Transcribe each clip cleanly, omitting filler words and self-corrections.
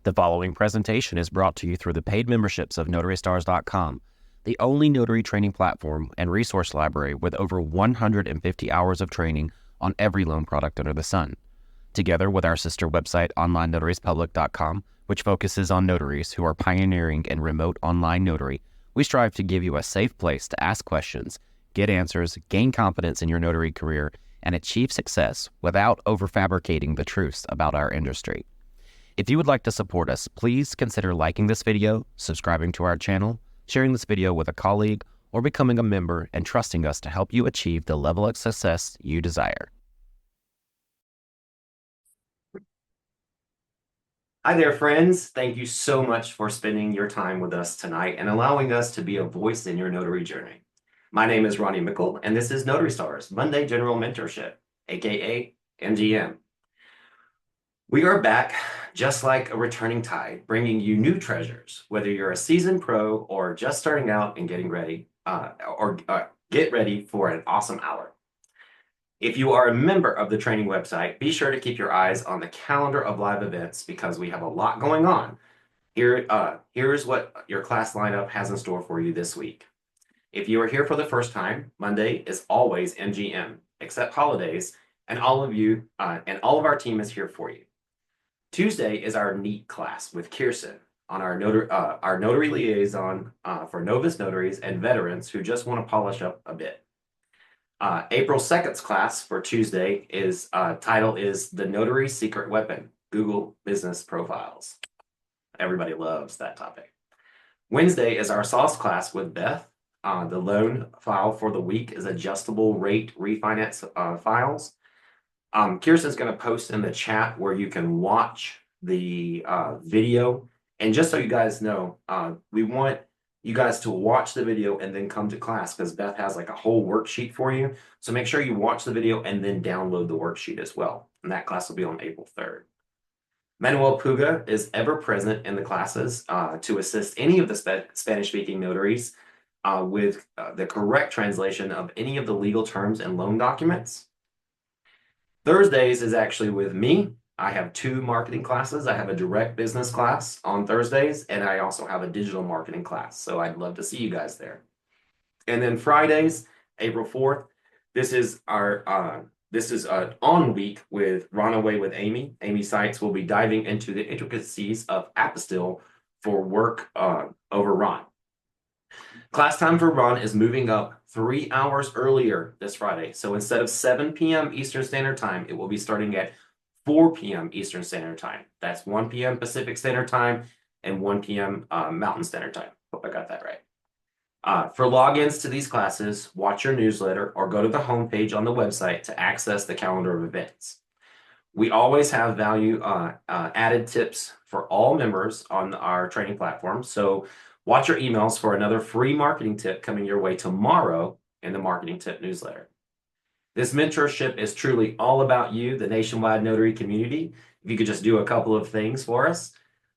The following presentation is brought to you through the paid memberships of NotaryStars.com, the only notary training platform and resource library with over 150 hours of training on every loan product under the sun. Together with our sister website, OnlineNotariesPublic.com, which focuses on notaries who are pioneering in remote online notary, we strive to give you a safe place to ask questions, get answers, gain confidence in your notary career, and achieve success without overfabricating the truths about our industry. If you would like to support us, please consider liking this video, subscribing to our channel, sharing this video with a colleague, or becoming a member and trusting us to help you achieve the level of success you desire. Hi there, friends. Thank you so much for spending your time with us tonight and allowing us to be a voice in your notary journey. My name is Ronnie Mickle, and this is Notary Stars, Monday General Mentorship, aka MGM. We are back, just like a returning tide, bringing you new treasures, whether you're a seasoned pro or just starting out and getting ready, get ready for an awesome hour. If you are a member of the training website, be sure to keep your eyes on the calendar of live events because we have a lot going on. Here's what your class lineup has in store for you this week. If you are here for the first time, Monday is always MGM, except holidays, and all of our team is here for you. Tuesday is our NEAT class with Kirsten on our notary liaison for novice notaries and veterans who just want to polish up a bit. April 2nd's class for Tuesday is title is The Notary Secret Weapon, Google Business Profiles. Everybody loves that topic. Wednesday is our sauce class with Beth. The loan file for the week is adjustable rate refinance files. Kirsten's going to post in the chat where you can watch the video. And just so you guys know, we want you guys to watch the video and then come to class because Beth has like a whole worksheet for you. So make sure you watch the video and then download the worksheet as well. And that class will be on April 3rd. Manuel Puga is ever present in the classes to assist any of the Spanish-speaking notaries with the correct translation of any of the legal terms and loan documents. Thursdays is actually with me. I have two marketing classes. I have a direct business class on Thursdays, and I also have a digital marketing class. So I'd love to see you guys there. And then Fridays, April 4th, this is our on week with Runaway with Amy. Amy Sykes will be diving into the intricacies of apostille for work over Ron. Class time for Ron is moving up 3 hours earlier this Friday. So instead of 7 p.m. Eastern Standard Time, it will be starting at 4 p.m. Eastern Standard Time. That's 1 p.m. Pacific Standard Time and 1 p.m. Mountain Standard Time. Hope I got that right. For logins to these classes, watch your newsletter or go to the homepage on the website to access the calendar of events. We always have value added tips for all members on our training platform. So watch your emails for another free marketing tip coming your way tomorrow in the marketing tip newsletter. This mentorship is truly all about you, the nationwide notary community. If you could just do a couple of things for us,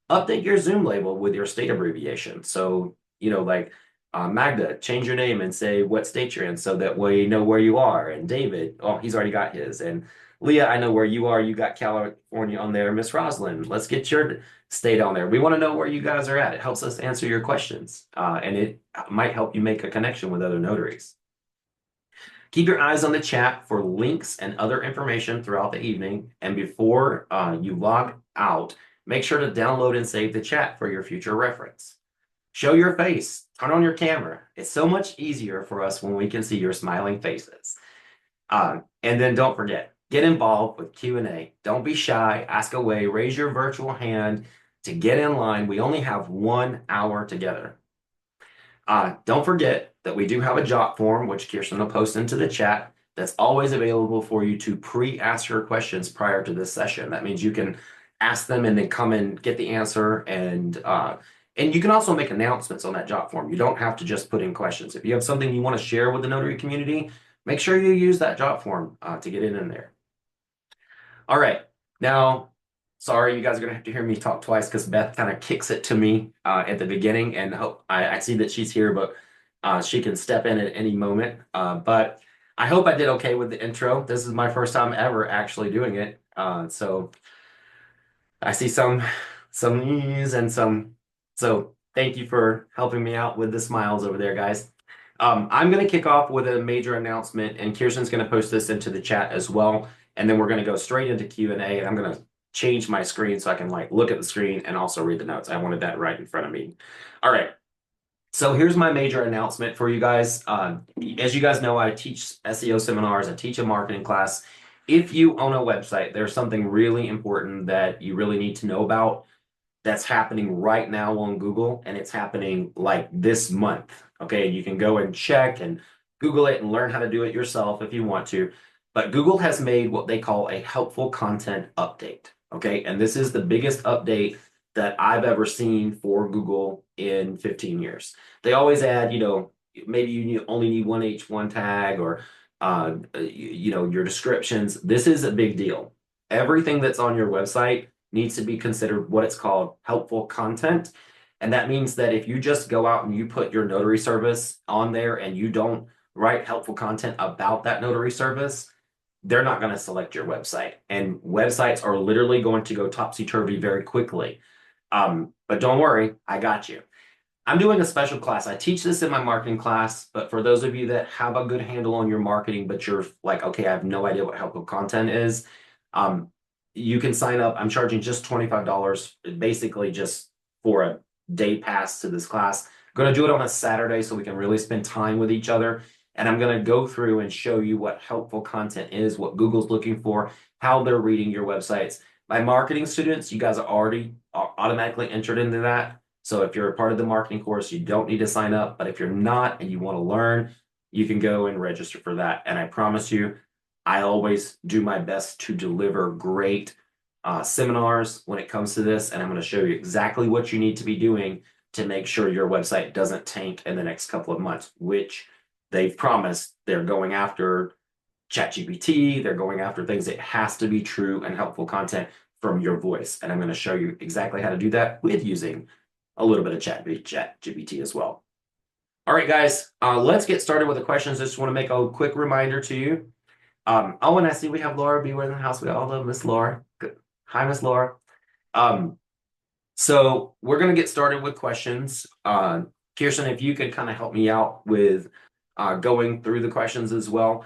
update your Zoom label with your state abbreviation. So, like Magda, change your name and say what state you're in so that we know where you are. And David, oh, he's already got his. And Leah, I know where you are. You got California on there. Miss Roslyn, let's get your state on there. We want to know where you guys are at. It helps us answer your questions, and it might help you make a connection with other notaries. Keep your eyes on the chat for links and other information throughout the evening. And before you log out, make sure to download and save the chat for your future reference. Show your face. Turn on your camera. It's so much easier for us when we can see your smiling faces. And then don't forget, get involved with Q&A. Don't be shy. Ask away. Raise your virtual hand to get in line. We only have 1 hour together. Don't forget that we do have a jot form, which Kirsten will post into the chat, that's always available for you to pre-ask your questions prior to this session. That means you can ask them and then come and get the answer. And you can also make announcements on that jot form. You don't have to just put in questions. If you have something you want to share with the notary community, make sure you use that jot form to get it in there. All right. Now, sorry, you guys are going to have to hear me talk twice because Beth kind of kicks it to me at the beginning. And I see that she's here, but she can step in at any moment. But I hope I did okay with the intro. This is my first time ever actually doing it. So I see some some news and some. So thank you for helping me out with the smiles over there, guys. I'm going to kick off with a major announcement, and Kirsten's going to post this into the chat as well. And then we're going to go straight into Q&A, and I'm going to change my screen so I can like look at the screen and also read the notes. I wanted that right in front of me. All right. So here's my major announcement for you guys. As you guys know, I teach SEO seminars, I teach a marketing class. If you own a website, there's something really important that you really need to know about that's happening right now on Google, and it's happening like this month. Okay, you can go and check and Google it and learn how to do it yourself if you want to. But Google has made what they call a helpful content update. Okay, and this is the biggest update that I've ever seen for Google in 15 years. They always add, maybe only need one H1 tag or your descriptions. This is a big deal. Everything that's on your website needs to be considered what it's called helpful content. And that means that if you just go out and you put your notary service on there and you don't write helpful content about that notary service, they're not going to select your website. And websites are literally going to go topsy-turvy very quickly. But don't worry, I got you. I'm doing a special class. I teach this in my marketing class, but for those of you that have a good handle on your marketing, but you're like, okay, I have no idea what helpful content is, um, you can sign up. I'm charging just $25, basically just for a day pass to this class. I'm going to do it on a Saturday so we can really spend time with each other. And I'm going to go through and show you what helpful content is, what Google's looking for, how they're reading your websites. My marketing students, you guys are already automatically entered into that. So if you're a part of the marketing course, you don't need to sign up. But if you're not and you want to learn, you can go and register for that. And I promise you, I always do my best to deliver great seminars when it comes to this. And I'm going to show you exactly what you need to be doing to make sure your website doesn't tank in the next couple of months, which they've promised. They're going after ChatGPT. They're going after things that has to be true and helpful content from your voice. And I'm going to show you exactly how to do that with using a little bit of ChatGPT as well. All right, guys, let's get started with the questions. I just want to make a quick reminder to you. Oh, and I see we have Laura Beware in the house. We all love Miss Laura. Good. Hi, Miss Laura. So we're going to get started with questions. Kirsten, if you could kind of help me out with going through the questions as well.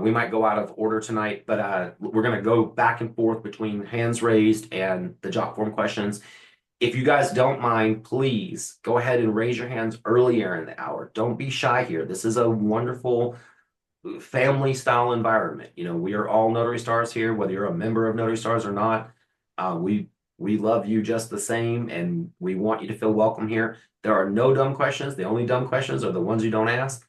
We might go out of order tonight, but we're going to go back and forth between hands raised and the job form questions. If you guys don't mind, please go ahead and raise your hands earlier in the hour. Don't be shy here. This is a wonderful family style environment. We are all Notary Stars here, whether you're a member of Notary Stars or not. We love you just the same, and we want you to feel welcome here. There are no dumb questions. The only dumb questions are the ones you don't ask.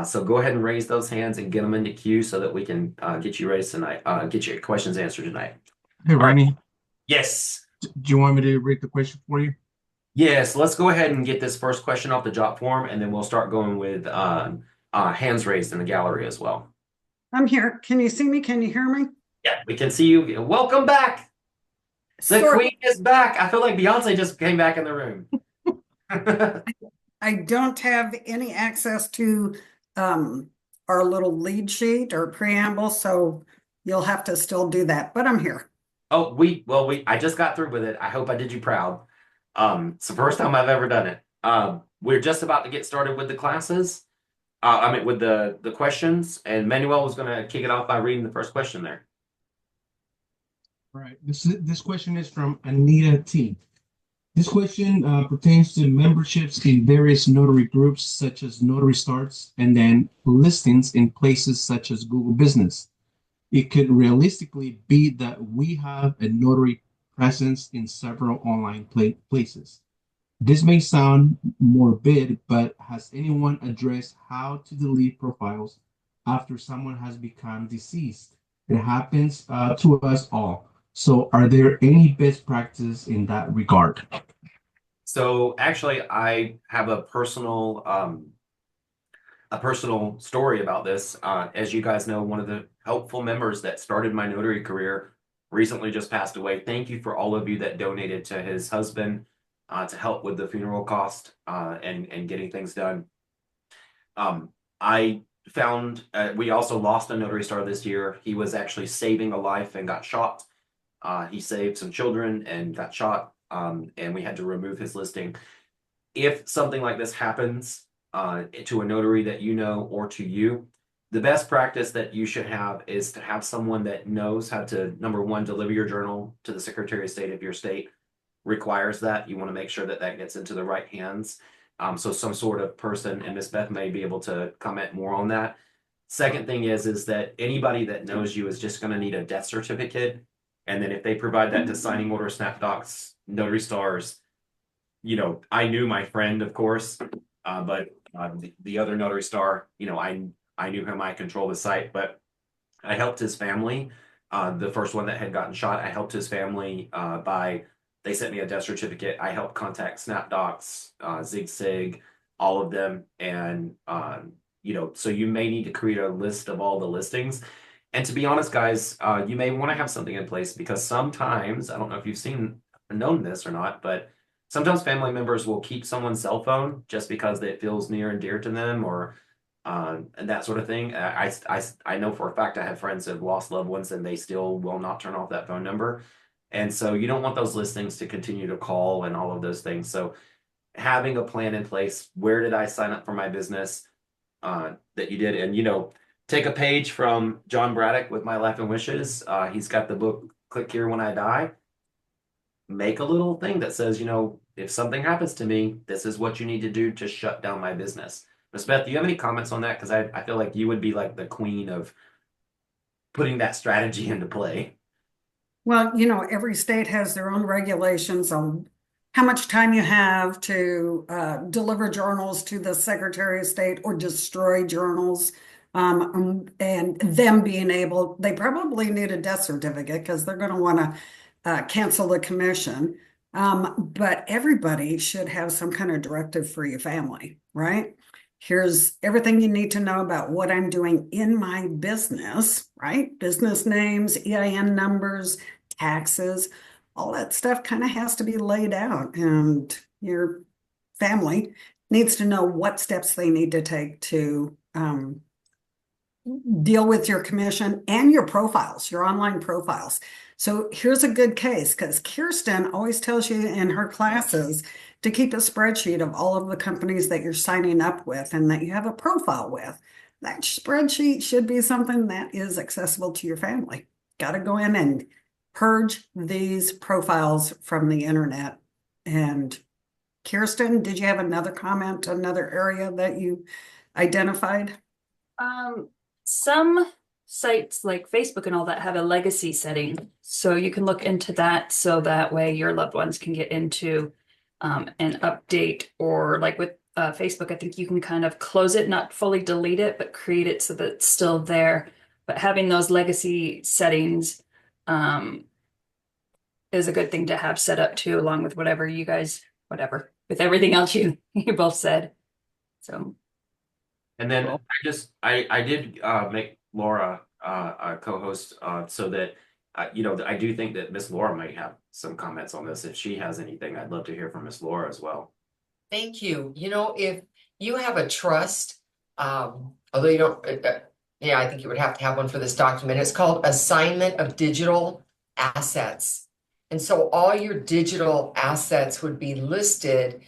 So go ahead and raise those hands and get them into queue so that we can get you raised tonight, get your questions answered tonight. Hey, Ronnie. Right. Yes. Do you want me to read the question for you? Yes, let's go ahead and get this first question off the job form, and then we'll start going with hands raised in the gallery as well. I'm here. Can you see me? Can you hear me? Yeah, we can see you. Welcome back. The Queen is back. I feel like Beyonce just came back in the room. I don't have any access to our little lead sheet or preamble, so you'll have to still do that, but I'm here. Oh, I just got through with it. I hope I did you proud. It's the first time I've ever done it. We're just about to get started with the classes. With the questions, and Manuel was going to kick it off by reading the first question there. All right. This question is from Anita T. This question pertains to memberships in various notary groups such as Notary Stars and then listings in places such as Google Business. It could realistically be that we have a notary presence in several online places. This may sound morbid, but has anyone addressed how to delete profiles after someone has become deceased? It happens to us all. So are there any best practices in that regard? So actually, I have a personal story about this. As you guys know, one of the helpful members that started my notary career recently just passed away. Thank you for all of you that donated to his husband to help with the funeral cost and getting things done. I found we also lost a Notary Star this year. He was actually saving a life and got shot. He saved some children and got shot. and we had to remove his listing. If something like this happens to a notary that you know or to you, the best practice that you should have is to have someone that knows how to, number one, deliver your journal to the Secretary of State if your state requires that. You want to make sure that that gets into the right hands. So some sort of person, and Miss Beth may be able to comment more on that. Second thing is that anybody that knows you is just going to need a death certificate. And then if they provide that to signing order, SnapDocs, Notary Stars, I knew my friend, of course, but the other Notary Star, I knew him. I control the site, but I helped his family. The first one that had gotten shot, I helped his family they sent me a death certificate. I helped contact SnapDocs, ZigSig, all of them. And, so you may need to create a list of all the listings. And to be honest, guys, you may want to have something in place because sometimes, I don't know if you've known this or not, but sometimes family members will keep someone's cell phone just because it feels near and dear to them or and that sort of thing. I know for a fact I have friends that have lost loved ones and they still will not turn off that phone number. And so you don't want those listings to continue to call and all of those things. So having a plan in place, where did I sign up for my business that you did? And, take a page from John Braddock with My Life and Wishes. He's got the book, Click Here When I Die. Make a little thing that says, if something happens to me, this is what you need to do to shut down my business. Ms. Beth, do you have any comments on that? Because I feel like you would be like the queen of putting that strategy into play. Well, every state has their own regulations on how much time you have to deliver journals to the Secretary of State or destroy journals. And them being able, they probably need a death certificate because they're going to want to cancel the commission. But everybody should have some kind of directive for your family, right? Here's everything you need to know about what I'm doing in my business, right? Business names, EIN numbers, taxes, all that stuff kind of has to be laid out. And your family needs to know what steps they need to take to deal with your commission and your profiles, your online profiles. So here's a good case because Kirsten always tells you in her classes to keep a spreadsheet of all of the companies that you're signing up with and that you have a profile with. That spreadsheet should be something that is accessible to your family. Got to go in and purge these profiles from the internet. And Kirsten, did you have another comment, another area that you identified? Some sites like Facebook and all that have a legacy setting. So you can look into that so that way your loved ones can get into an update, or like with Facebook, I think you can kind of close it, not fully delete it, but create it so that it's still there. But having those legacy settings is a good thing to have set up too, along with whatever, with everything else you both said. So. And then I did make Laura a co-host so that I do think that Miss Laura might have some comments on this. If she has anything, I'd love to hear from Miss Laura as well. Thank you. If you have a trust, although you don't, I think you would have to have one for this document. It's called Assignment of Digital Assets. And so all your digital assets would be listed,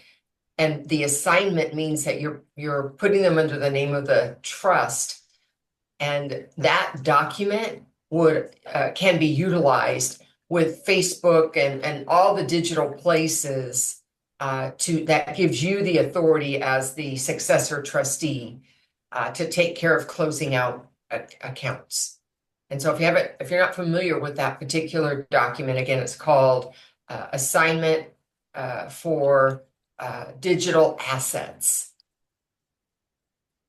and the assignment means that you're putting them under the name of the trust. And that document can be utilized with Facebook and all the digital places that gives you the authority as the successor trustee to take care of closing out accounts. And so if you're not familiar with that particular document, again, it's called Assignment for Digital Assets.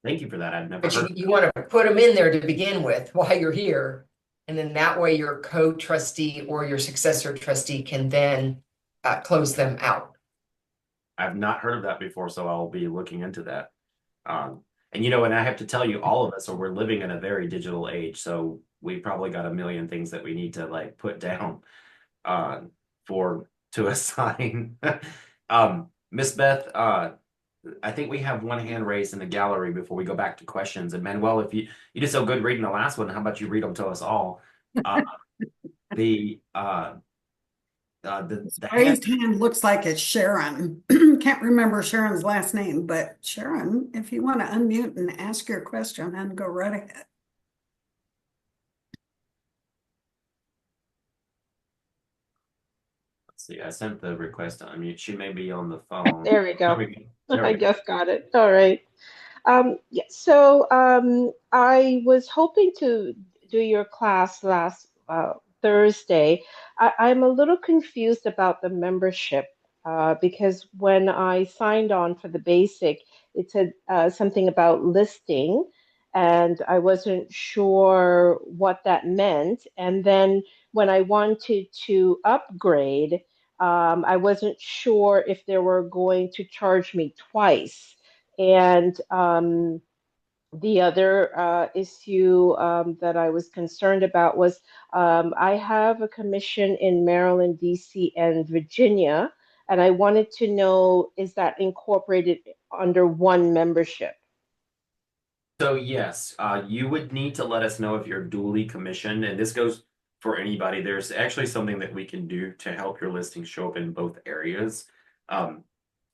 Thank you for that. I've never But heard. you want to put them in there to begin with while you're here. And then that way your co-trustee or your successor trustee can then close them out. I've not heard of that before, so I'll be looking into that. And I have to tell you, all of us we're living in a very digital age, so we probably got a million things that we need to like put down to assign. Miss Beth, I think we have one hand raised in the gallery before we go back to questions. And Manuel, if you did so good reading the last one, how about you read them to us all? The hand. Raised hand looks like it's Sharon. Can't remember Sharon's last name, but Sharon, if you want to unmute and ask your question and go right ahead. Let's see. I sent the request to unmute. She may be on the phone. There we There go. we go. There I we go. just got it. All right. Yeah, I was hoping to do your class last Thursday. I'm a little confused about the membership because when I signed on for the basic, it said something about listing, and I wasn't sure what that meant. And then when I wanted to upgrade, I wasn't sure if they were going to charge me twice. And the other issue that I was concerned about was I have a commission in Maryland, DC, and Virginia, and I wanted to know, is that incorporated under one membership? So yes, you would need to let us know if you're duly commissioned, and this goes for anybody. There's actually something that we can do to help your listing show up in both areas. Um,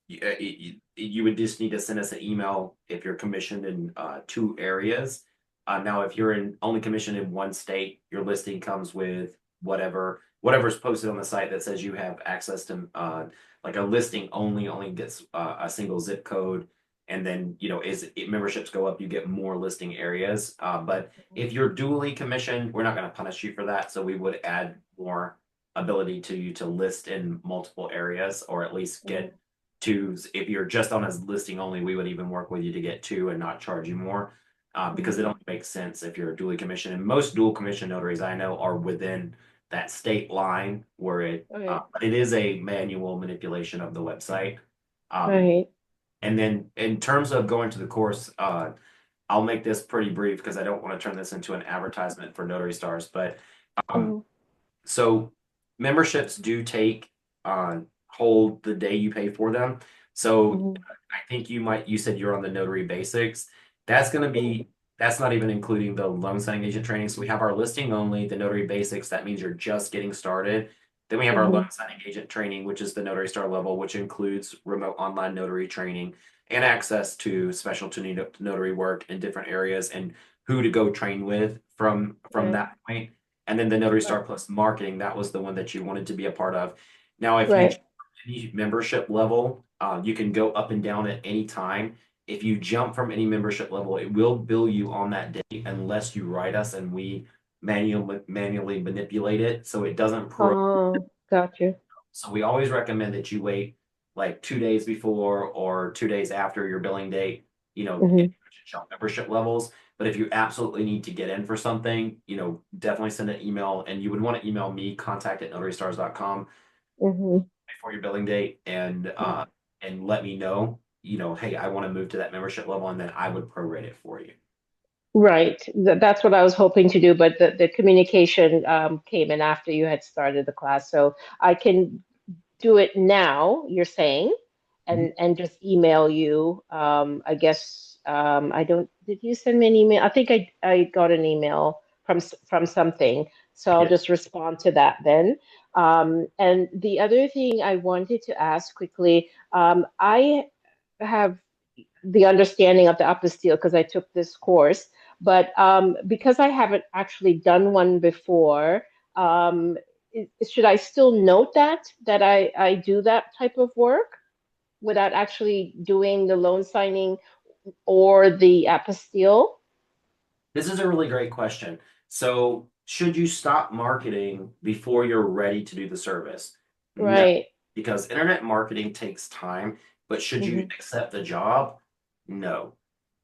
you would just need to send us an email if you're commissioned in two areas. Now, if you're only commissioned in one state, your listing comes with whatever's posted on the site that says you have access to like a listing only gets a single zip code, and then as memberships go up, you get more listing areas. But if you're duly commissioned, we're not going to punish you for that, so we would add more ability to you to list in multiple areas, or at least get twos. If you're just on a listing only, we would even work with you to get two and not charge you more, because it only makes sense if you're duly commissioned. And most dual commission notaries I know are within that state line where Okay. but it is a manual manipulation of the website. Um, Right. and then in terms of going to the course, I'll make this pretty brief because I don't want to turn this into an advertisement for Notary Stars. But Mhm. so memberships do take hold the day you pay for them. So Mhm. I think you said you're on the notary basics. That's going to be that's not even including the loan signing agent training. So we have our listing only, the notary basics. That means you're just getting started. Then we have our loan Mhm. signing agent training, which is the Notary Star level, which includes remote online notary training and access to specialty notary work in different areas and who to go train with from Right. that point. And then the Notary Right. Star Plus marketing, that was the one that you wanted to be a part of. Now, if you Right. choose any membership level, you can go up and down at any time. If you jump from any membership level, it will bill you on that day unless you write us and we manually manipulate it. So it doesn't Oh, got you. so we always recommend that you wait like 2 days before or 2 days after your billing date, Hmm. jump membership levels. But if you absolutely need to get in for something, definitely send an email, and you would want to email me, contact@notarystars.com Hmm. before your billing date, and let me know, hey, I want to move to that membership level, and then I would prorate it for you. Right. That's what I was hoping to do, but the communication came in after you had started the class. So I can do it now, you're saying, Mhm. and just email you. I guess I don't, did you send me an email? I think I got an email from something. So I'll Yeah. just respond to that then. And the other thing I wanted to ask quickly, I have the understanding of the apostille because I took this course. But because I haven't actually done one before, should I still note that I do that type of work without actually doing the loan signing or the apostille? This is a really great question. So, should you stop marketing before you're ready to do the service? No, Right. because internet marketing takes time, but should you Hmm. accept the job? No.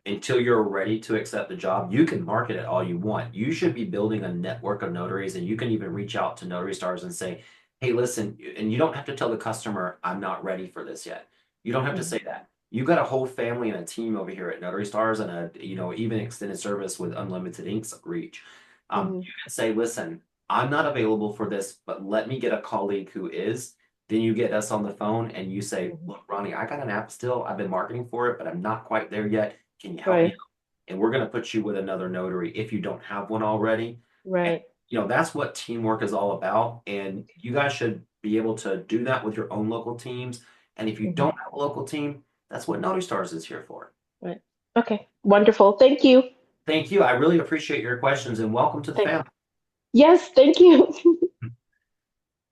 Until you're ready to accept the job, you can market it all you want. You should be building a network of notaries, and you can even reach out to Notary Stars and say, hey, listen, and you don't have to tell the customer, I'm not ready for this yet. You don't have to say that. You've got a whole family and a team over here at Notary Stars, and even extended service with unlimited inks reach. Hmm. You can say, listen, I'm not available for this, but let me get a colleague who is. Then you get us on the phone and you say, Hmm. look, Ronnie, I got an app still. I've been marketing for it, but I'm not quite there yet. Can you help me Right. out? And we're going to put you with another notary if you don't have one already. And, Right. that's what teamwork is all about. And you guys should be able to do that with your own local teams. And if you don't have a local team, that's what Notary Stars is here for. Right. Okay. Wonderful. Thank you. Thank you. I really appreciate your questions and welcome to the Thanks. family. Yes, thank you.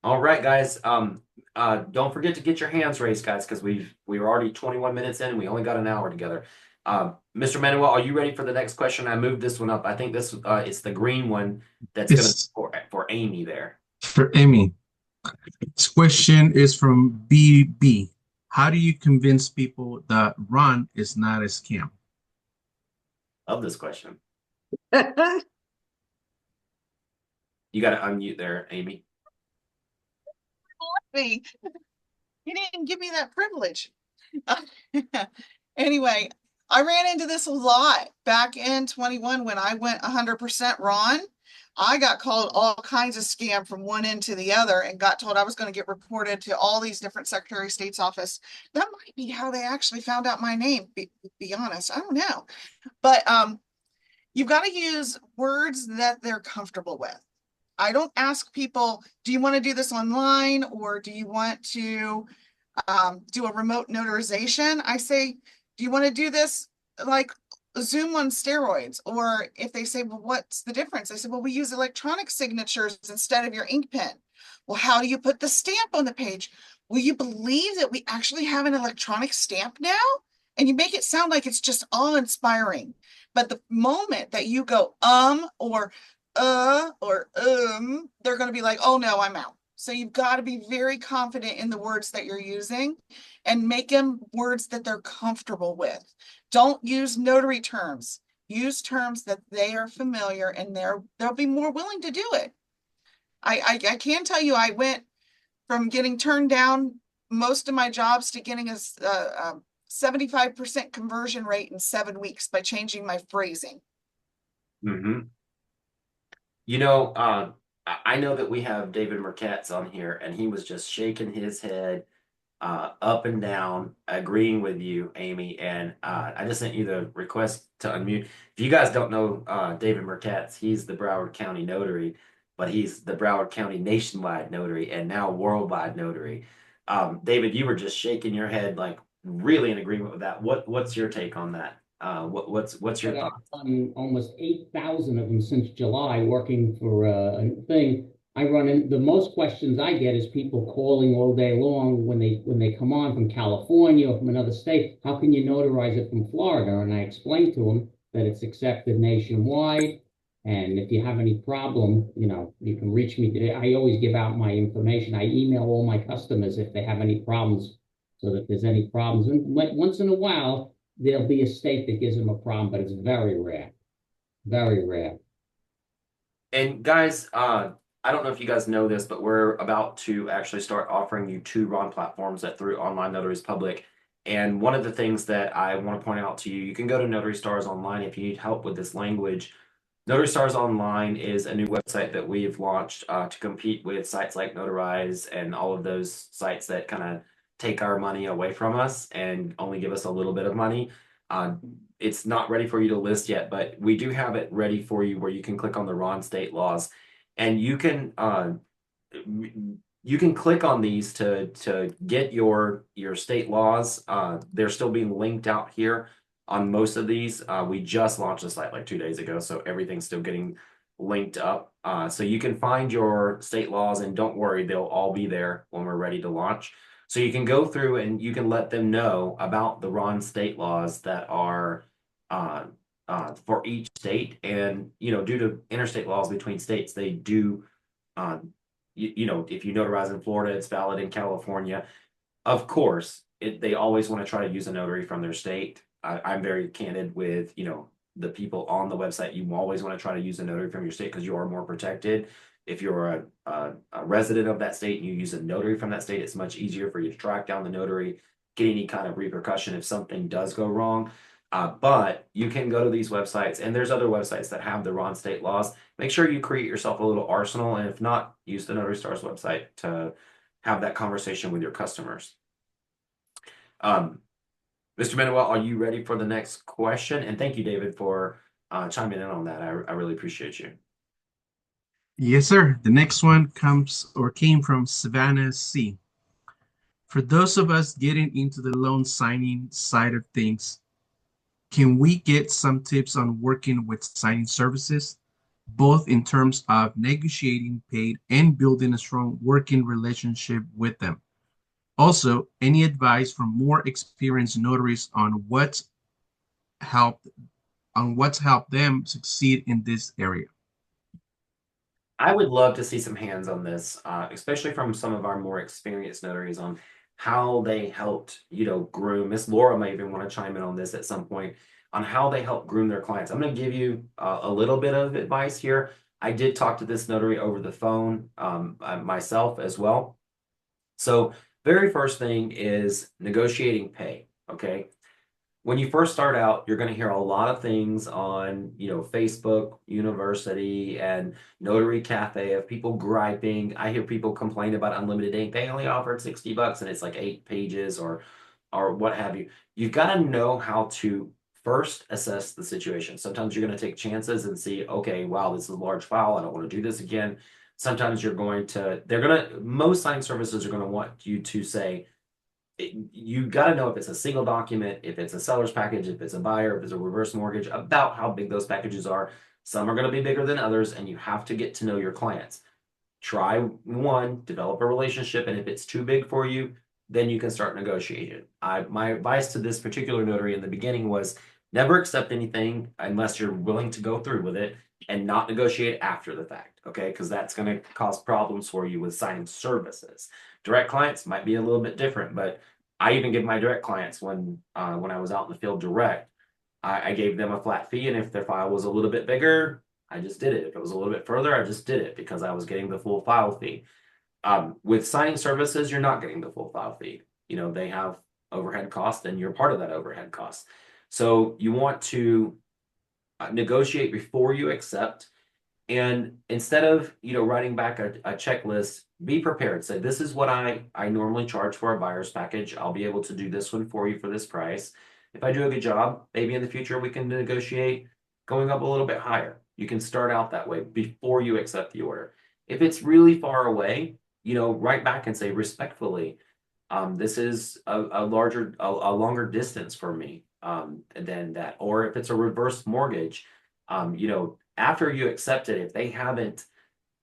All right, guys. Don't forget to get your hands raised, guys, because we were already 21 minutes in and we only got an hour together. Mr. Manuel, are you ready for the next question? I moved this one up. I think this it's the green one that's going to It's be for Amy there. for Amy. This question is from BB. How do you convince people that Ron is not a scam? Love this question. You got to unmute there, Amy. Me. You didn't give me that privilege. Anyway, I ran into this a lot back in 21 when I went 100% Ron. I got called all kinds of scam from one end to the other and got told I was going to get reported to all these different Secretary of State's office. That might be how they actually found out my name, be honest. I don't know. But you've got to use words that they're comfortable with. I don't ask people, do you want to do this online or do you want to do a remote notarization? I say, do you want to do this like Zoom on steroids? Or if they say, well, what's the difference? I said, well, we use electronic signatures instead of your ink pen. Well, how do you put the stamp on the page? Will you believe that we actually have an electronic stamp now? And you make it sound like it's just awe-inspiring. But the moment that you go, they're going to be like, oh no, I'm out. So you've got to be very confident in the words that you're using and make them words that they're comfortable with. Don't use notary terms. Use terms that they are familiar and they'll be more willing to do it. I can tell you, I went from getting turned down most of my jobs to getting a 75% conversion rate in 7 weeks by changing my phrasing. Mm-hmm. You know, I know that we have David Marquette's on here, and he was just shaking his head up and down, agreeing with you, Amy. And I just sent you the request to unmute. If you guys don't know David Marquette's, he's the Broward County Notary, but he's the Broward County Nationwide Notary and now Worldwide Notary. David, you were just shaking your head, like really in agreement with that. What's your take on that? What's your thought? I've done almost 8,000 of them since July working for a thing. I run in the most questions I get is people calling all day long when they come on from California or from another state. How can you notarize it from Florida? And I explain to them that it's accepted nationwide. And if you have any problem, you can reach me. I always give out my information. I email all my customers if they have any problems, so that if there's any problems. And once in a while, there'll be a state that gives them a problem, but it's very rare. Very rare. And guys, I don't know if you guys know this, but we're about to actually start offering you 2 RON platforms that through Online Notaries Public. And one of the things that I want to point out to you, you can go to Notary Stars Online if you need help with this language. Notary Stars Online is a new website that we've launched to compete with sites like Notarize and all of those sites that kind of take our money away from us and only give us a little bit of money. It's not ready for you to list yet, but we do have it ready for you where you can click on the RON state laws and you can click on these to get your state laws. They're still being linked out here on most of these. We just launched the site like 2 days ago, so everything's still getting linked up. So you can find your state laws and don't worry, they'll all be there when we're ready to launch. So you can go through and you can let them know about the RON state laws that are for each state. And, due to interstate laws between states, they do, if you notarize in Florida, it's valid in California. Of course, they always want to try to use a notary from their state. I'm very candid with, the people on the website. You always want to try to use a notary from your state because you are more protected. If you're a resident of that state and you use a notary from that state, it's much easier for you to track down the notary, get any kind of repercussion if something does go wrong. But you can go to these websites, and there's other websites that have the RON state laws. Make sure you create yourself a little arsenal, and if not, use the Notary Stars website to have that conversation with your customers. Mr. Manuel, are you ready for the next question? And thank you, David, for chiming in on that. I really appreciate you. Yes, sir. The next one came from Savannah C. For those of us getting into the loan signing side of things, can we get some tips on working with signing services, both in terms of negotiating paid and building a strong working relationship with them? Also, any advice from more experienced notaries helped on what's helped them succeed in this area? I would love to see some hands on this, especially from some of our more experienced notaries on how they helped, groom. Miss Laura may even want to chime in on this at some point on how they help groom their clients. I'm going to give you a little bit of advice here. I did talk to this notary over the phone myself as well. So, very first thing is negotiating pay. Okay, when you first start out, you're going to hear a lot of things on, Facebook University and Notary Cafe of people griping. I hear people complain about unlimited ink. They only offered $60 and it's like 8 pages or what have you. You've got to know how to first assess the situation. Sometimes you're going to take chances and see, okay, wow, this is a large file. I don't want to do this again. Sometimes most signing services are going to want you to say, you got to know if it's a single document, if it's a seller's package, if it's a buyer, if it's a reverse mortgage, about how big those packages are. Some are going to be bigger than others, and you have to get to know your clients. Try one, develop a relationship, and if it's too big for you, then you can start negotiating. My advice to this particular notary in the beginning was never accept anything unless you're willing to go through with it and not negotiate after the fact, okay? Because that's going to cause problems for you with signing services. Direct clients might be a little bit different, but I even give my direct clients when I was out in the field direct, I gave them a flat fee, and if their file was a little bit bigger, I just did it. If it was a little bit further, I just did it because I was getting the full file fee. With signing services, you're not getting the full file fee. They have overhead costs, and you're part of that overhead cost. So you want to negotiate before you accept. And instead of writing back a checklist, be prepared. Say, this is what I normally charge for a buyer's package. I'll be able to do this one for you for this price. If I do a good job, maybe in the future we can negotiate going up a little bit higher. You can start out that way before you accept the order. If it's really far away, write back and say respectfully, this is a longer distance for me than that. Or if it's a reverse mortgage, after you accept it, if they haven't,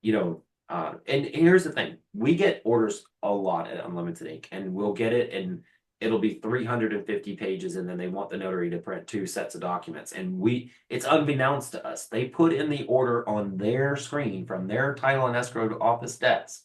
and here's the thing, we get orders a lot at Unlimited Ink, and we'll get it, and it'll be 350 pages, and then they want the notary to print 2 sets of documents. And it's unbeknownst to us. They put in the order on their screen from their title and escrow office desk.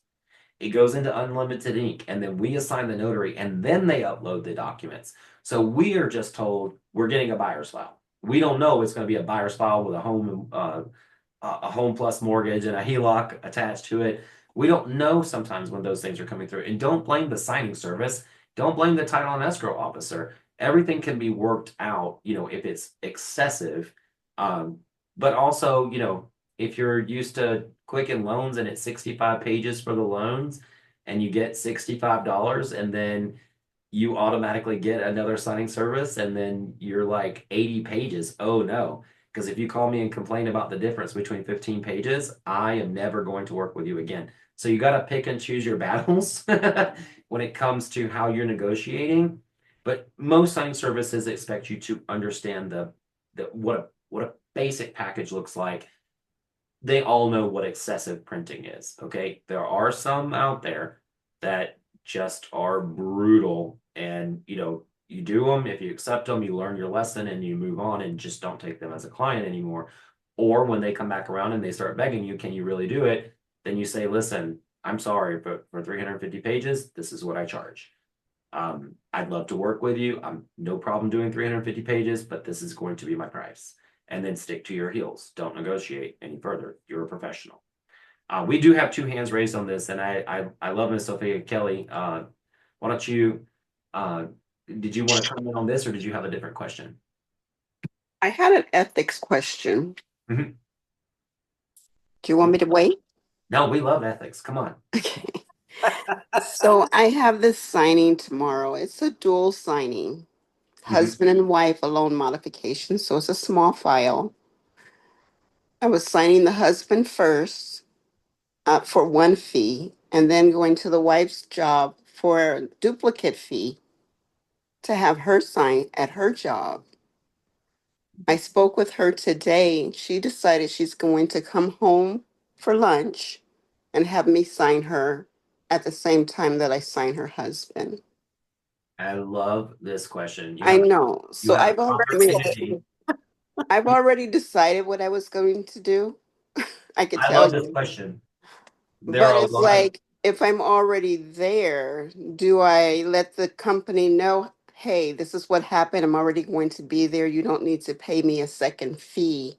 It goes into Unlimited Ink, and then we assign the notary, and then they upload the documents. So we are just told we're getting a buyer's file. We don't know it's going to be a buyer's file with a home plus mortgage and a HELOC attached to it. We don't know sometimes when those things are coming through. And don't blame the signing service. Don't blame the title and escrow officer. Everything can be worked out, if it's excessive. But also, if you're used to Quicken Loans and it's 65 pages for the loans and you get $65 and then you automatically get another signing service and then you're like 80 pages. Oh no. Because if you call me and complain about the difference between 15 pages, I am never going to work with you again. So you got to pick and choose your battles when it comes to how you're negotiating. But most signing services expect you to understand what a basic package looks like. They all know what excessive printing is. Okay. There are some out there that just are brutal, and you do them. If you accept them, you learn your lesson and you move on and just don't take them as a client anymore. Or when they come back around and they start begging you, can you really do it? Then you say, listen, I'm sorry, but for 350 pages, this is what I charge. I'd love to work with you. I'm no problem doing 350 pages, but this is going to be my price. And then stick to your heels. Don't negotiate any further. You're a professional. We do have 2 hands raised on this, and I love Miss Sophia Kelly. Why don't you? Did you want to comment on this, or did you have a different question? I had an ethics question. Mhm. Do you want me to wait? No, we love ethics. Come on. Okay. So I have this signing tomorrow. It's a dual signing, husband and wife, a loan modification. So it's a small file. I was signing the husband first, for one fee, and then going to the wife's job for a duplicate fee to have her sign at her job. I spoke with her today. She decided she's going to come home for lunch and have me sign her at the same time that I sign her husband. I love this question. I know. You So have an opportunity. I've already decided what I was going to do. I could I tell love this you. question. There But are a it's lot of, like, if I'm already there, do I let the company know, hey, this is what happened. I'm already going to be there. You don't need to pay me a second fee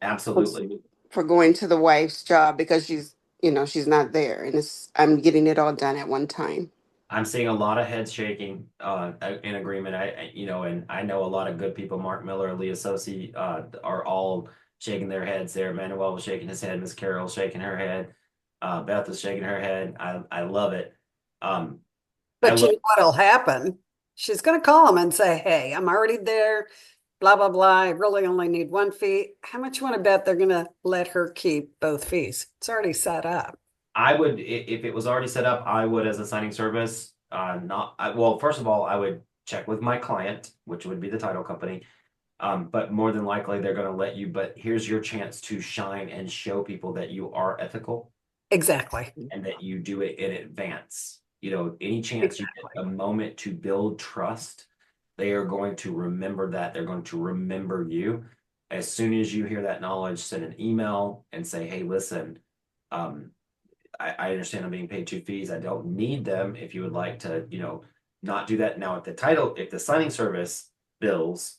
absolutely. for going to the wife's job because she's not there. And I'm getting it all done at one time. I'm seeing a lot of heads shaking in agreement. And I know a lot of good people. Mark Miller, Leah Sosi, are all shaking their heads there. Manuel was shaking his head. Miss Carol shaking her head. Beth was shaking her head. I love it. Um, I But you love. know what'll happen? She's going to call him and say, "Hey, I'm already there. Blah blah blah. I really only need one fee. How much you want to bet they're going to let her keep both fees? It's already set up." I would, if it was already set up, I would, as a signing service, well, first of all, I would check with my client, which would be the title company. But more than likely, they're going to let you. But here's your chance to shine and show people that you are ethical Exactly. and that you do it in advance. Any chance you Exactly. get a moment to build trust, they are going to remember that. They're going to remember you. As soon as you hear that knowledge, send an email and say, hey, listen, I understand I'm being paid 2 fees. I don't need them. If you would like to, not do that. Now, if the signing service bills,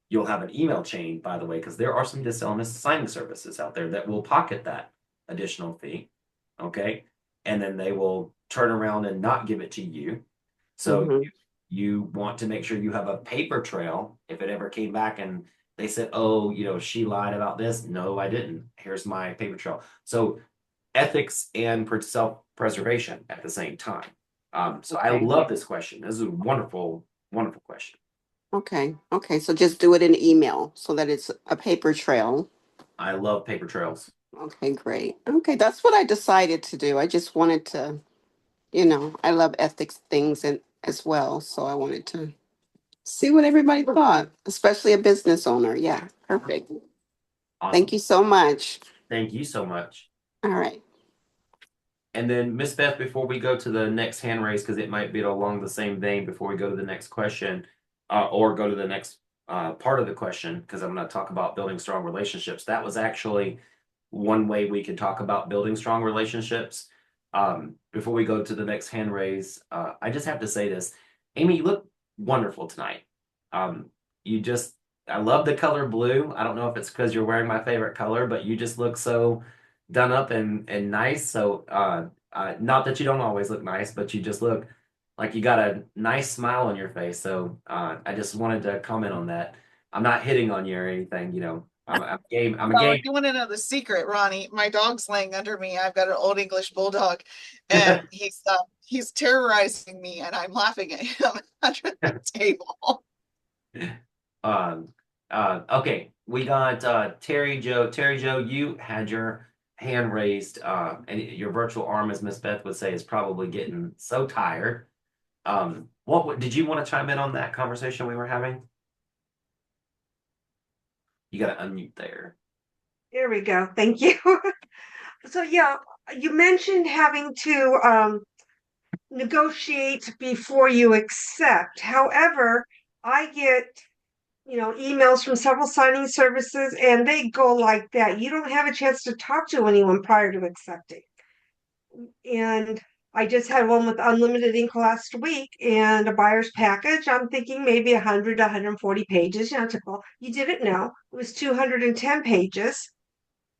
you'll have an email chain, by the way, because there are some dishonest signing services out there that will pocket that additional fee. Okay. And then they will turn around and not give it to you. So Mhm. you want to make sure you have a paper trail. If it ever came back and they said, oh, she lied about this. No, I didn't. Here's my paper trail. So ethics and self-preservation at the same time. So I Okay. love this question. This is a wonderful, wonderful question. Okay. Okay. So just do it in email so that it's a paper trail. I love paper trails. Okay, great. Okay, that's what I decided to do. I just wanted to, I love ethics things and as well. So I wanted to see what everybody thought, especially a business owner. Yeah, perfect. Thank Awesome. you so much. Thank you so much. All right. And then Miss Beth, before we go to the next hand raise, because it might be along the same vein before we go to the next question, or go to the next part of the question, because I'm going to talk about building strong relationships. That was actually one way we could talk about building strong relationships. Before we go to the next hand raise, I just have to say this. Amy, you look wonderful tonight. Um, I love the color blue. I don't know if it's because you're wearing my favorite color, but you just look so done up and nice. So not that you don't always look nice, but you just look like you got a nice smile on your face. So I just wanted to comment on that. I'm not hitting on you or anything. I'm game. I'm a Well, game. you want to know the secret, Ronnie? My dog's laying under me. I've got an old English bulldog, and he's terrorizing me, and I'm laughing at him under the table. Um, okay, we got Terry Joe. Terry Joe, you had your hand raised, and your virtual arm, as Miss Beth would say, is probably getting so tired. Did you want to chime in on that conversation we were having? You got to unmute there. There we go. Thank you. So yeah, you mentioned having to negotiate before you accept. However, I get, emails from several signing services and they go like that. You don't have a chance to talk to anyone prior to accepting. And I just had one with unlimited ink last week and a buyer's package. I'm thinking maybe 100 to 140 pages. Typical. You didn't know. It was 210 pages.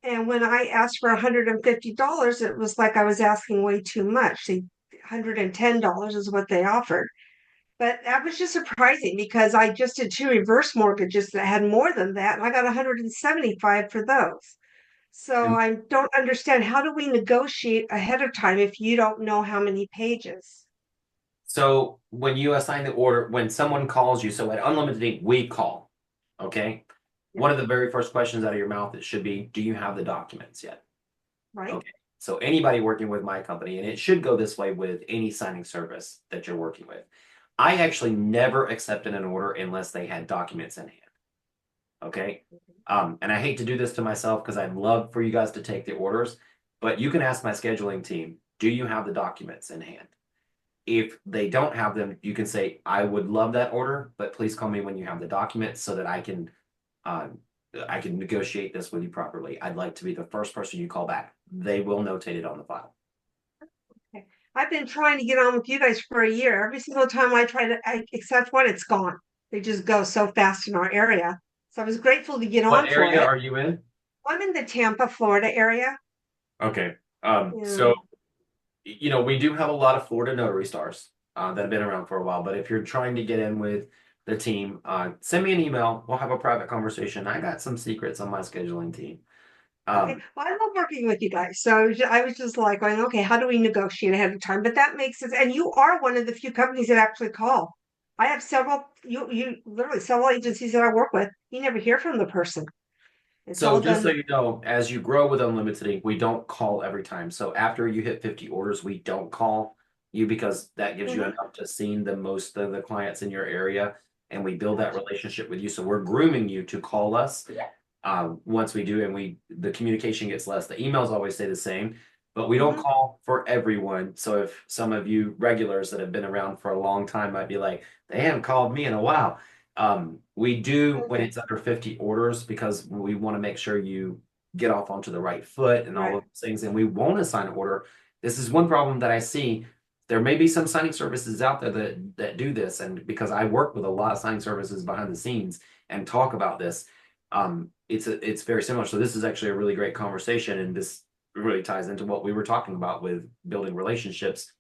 And when I asked for $150, it was like I was asking way too much. See, $110 is what they offered. But that was just surprising because I just did 2 reverse mortgages that had more than that, and I got 175 for those. So I don't understand, how do we negotiate ahead of time if you don't know how many pages? So when you assign the order, when someone calls you, so at Unlimited Ink, we call, okay? One of the very first questions out of your mouth, it should be, do you have the documents yet? Right? Okay. So anybody working with my company, and it should go this way with any signing service that you're working with. I actually never accepted an order unless they had documents in hand. Okay. And I hate to do this to myself because I'd love for you guys to take the orders, but you can ask my scheduling team, do you have the documents in hand? If they don't have them, you can say, I would love that order, but please call me when you have the documents so that uh, I can negotiate this with you properly. I'd like to be the first person you call back. They will notate it on the file. Okay. I've been trying to get on with you guys for a year. Every single time I accept one, it's gone. They just go so fast in our area. So I was grateful to get What on for area it. are you in? I'm in the Tampa, Florida area. Okay. Yeah. So, we do have a lot of Florida Notary Stars that have been around for a while, but if you're trying to get in with the team, send me an email. We'll have a private conversation. I got some secrets on my scheduling team. Okay. Well, I love working with you guys. So I was just like going, okay, how do we negotiate ahead of time? But that makes sense. And you are one of the few companies that actually call. I have several, you literally several agencies that I work with. You never hear from the person. It's So all just so done. you know, as you grow with Unlimited Ink, we don't call every time. So after you hit 50 orders, we don't call you because that gives you Mhm. enough to see the most of the clients in your area, and we build that Gotcha. relationship with you. So we're grooming you to call us. Yeah. Once we do, and the communication gets less. The emails always stay the same, but we don't Mhm. call for everyone. So if some of you regulars that have been around for a long time might be like, they haven't called me in a while. We do when Okay. it's under 50 orders because we want to make sure you get off onto the right foot and all Right. of those things. And we won't assign an order. This is one problem that I see. There may be some signing services out there that do this, and because I work with a lot of signing services behind the scenes and talk about this, it's very similar. So this is actually a really great conversation, and this really ties into what we were talking about with building relationships.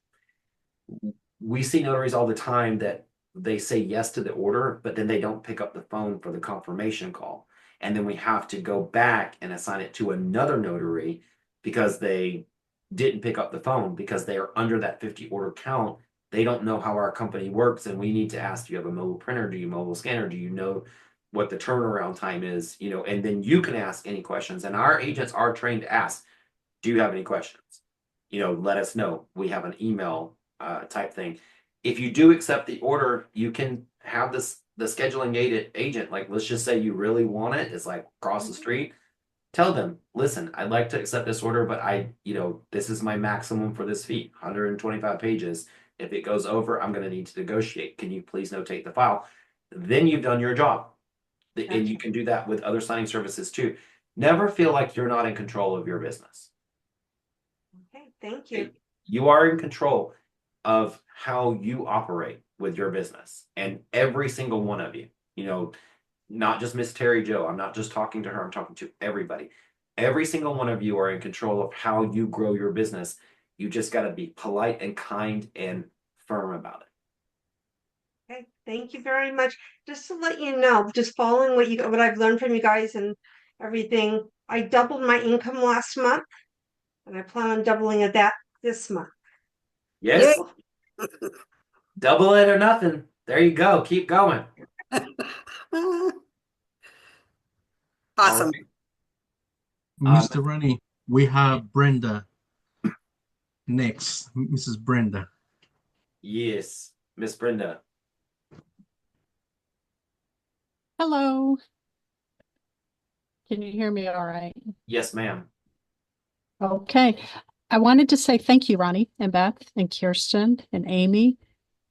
We see notaries all the time that they say yes to the order, but then they don't pick up the phone for the confirmation call. And then we have to go back and assign it to another notary because they didn't pick up the phone because they are under that 50 order count. They don't know how our company works. And we need to ask, do you have a mobile printer? Do you mobile scanner? Do you know what the turnaround time is? And then you can ask any questions. And our agents are trained to ask, do you have any questions? Let us know. We have an email type thing. If you do accept the order, you can have the scheduling agent, like let's just say you really want it, it's like across the Mhm. street. Tell them, listen, I'd like to accept this order, but this is my maximum for this fee, 125 pages. If it goes over, I'm going to need to negotiate. Can you please notate the file? Then you've done your job. And you Gotcha. can do that with other signing services too. Never feel like you're not in control of your business. Okay. Thank you. You are in control of how you operate with your business, and every single one of you, not just Miss Terry Joe. I'm not just talking to her, I'm talking to everybody. Every single one of you are in control of how you grow your business. You just got to be polite and kind and firm about it. Okay. Thank you very much. Just to let you know, just following what I've learned from you guys and everything, I doubled my income last month, and I plan on doubling it that this month. Yes. Double it or nothing. There you go. Keep going. Awesome. Mr. Ronnie, we have Brenda next. Mrs. Brenda. Yes, Miss Brenda. Hello. Can you hear me all right? Yes, ma'am. Okay. I wanted to say thank you, Ronnie and Beth and Kirsten and Amy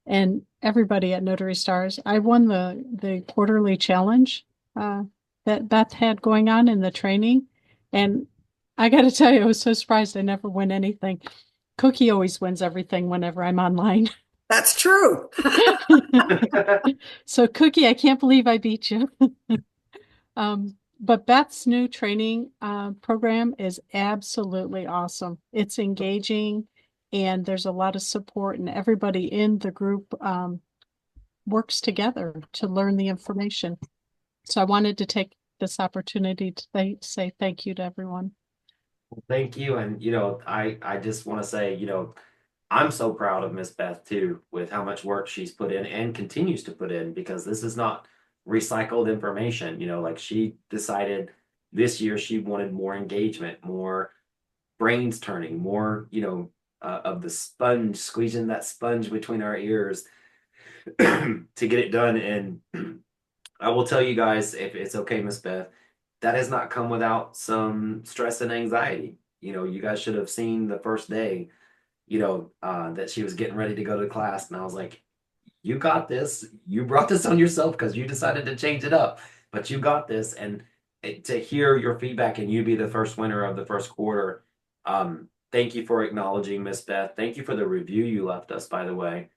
and everybody at Notary Stars. I won the quarterly challenge that Beth had going on in the training. And I got to tell you, I was so surprised I never win anything. Cookie always wins everything whenever I'm online. That's true. So Cookie, I can't believe I beat you. But Beth's new training program is absolutely awesome. It's engaging and there's a lot of support, and everybody in the group works together to learn the information. So I wanted to take this opportunity to say thank you to everyone. Thank you. And, I just want to say, I'm so proud of Miss Beth too, with how much work she's put in and continues to put in, because this is not recycled information. Like she decided this year she wanted more engagement, more brains turning, more, of the sponge, squeezing that sponge between our ears to get it done. And I will tell you guys, if it's okay, Miss Beth, that has not come without some stress and anxiety. You guys should have seen the first day, that she was getting ready to go to class. And I was like, you got this. You brought this on yourself because you decided to change it up, but you got this. And to hear your feedback and you be the first winner of the first quarter, thank you for acknowledging Miss Beth. Thank you for the review you left us, by the way,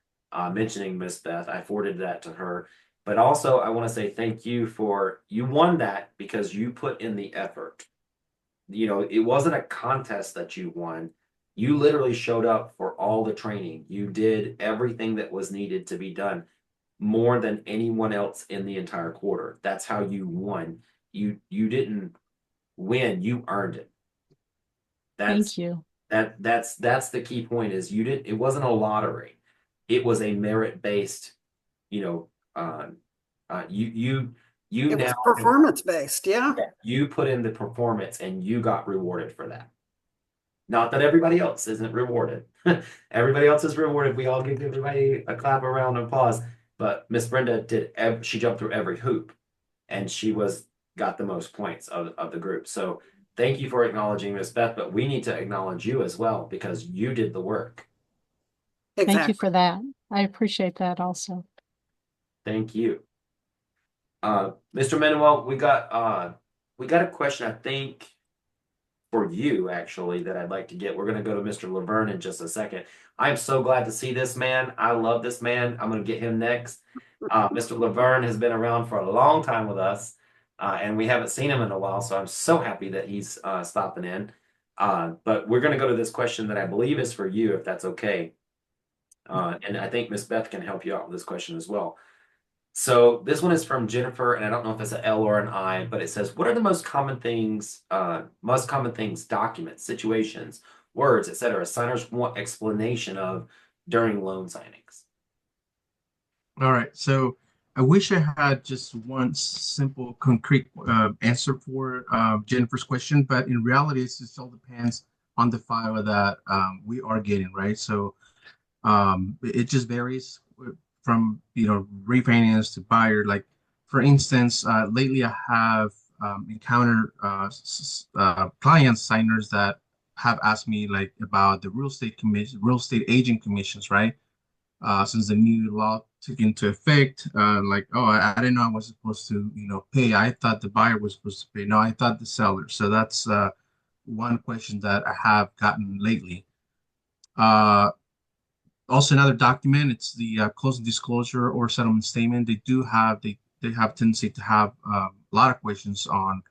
mentioning Miss Beth. I forwarded that to her. But also, I want to say thank you for you won that because you put in the effort. It wasn't a contest that you won. You literally showed up for all the training. You did everything that was needed to be done more than anyone else in the entire quarter. That's how you won. You didn't win, you earned it. Thank you. That's the key point is it wasn't a lottery. It was a merit-based, you know, you It was now performance-based, yeah. you put in the performance and you got rewarded for that. Not that everybody else isn't rewarded. Everybody else is rewarded. We all give everybody a clap, a round of applause. But Miss Brenda she jumped through every hoop and she got the most points of the group. So thank you for acknowledging Miss Beth, but we need to acknowledge you as well because you did the work. Thank you Exactly. for that. I appreciate that also. Thank you. Mr. Manuel, we got a question, I think, for you actually that I'd like to get. We're going to go to Mr. Laverne in just a second. I'm so glad to see this man. I love this man. I'm going to get him next. Mr. Laverne has been around for a long time with us, and we haven't seen him in a while, so I'm so happy that he's stopping in. But we're going to go to this question that I believe is for you, if that's okay. And I think Miss Beth can help you out with this question as well. So this one is from Jennifer, and I don't know if it's an L or an I, but it says, what are the most common things, documents, situations, words, etc. signers want explanation of during loan signings? All right. So I wish I had just one simple, concrete answer for Jennifer's question, but in reality, it just all depends on the file that we are getting, right? So it just varies from refinance to buyer. Like for instance, lately I have encountered client signers that have asked me like about the real estate agent commissions, right? Since the new law took into effect, like, oh, I didn't know I was supposed to, pay. I thought the buyer was supposed to pay. No, I thought the seller. So that's one question that I have gotten lately. Also, another document, it's the closing disclosure or settlement statement. They have tendency to have a lot of questions on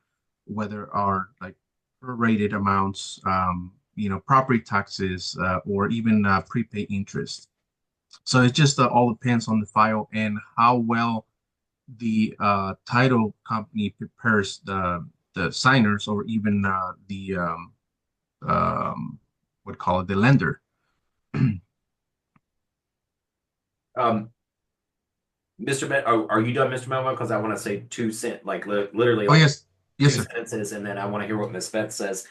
whether are like prorated amounts, property taxes, or even prepaid interest. So it just all depends on the file and how well the title company prepares the signers or even the what call it the lender. Mr. Are you done, Mr. Manuel? Because I want to say literally Oh, yes, two sir. sentences, and then I want to hear what Ms. Beth says,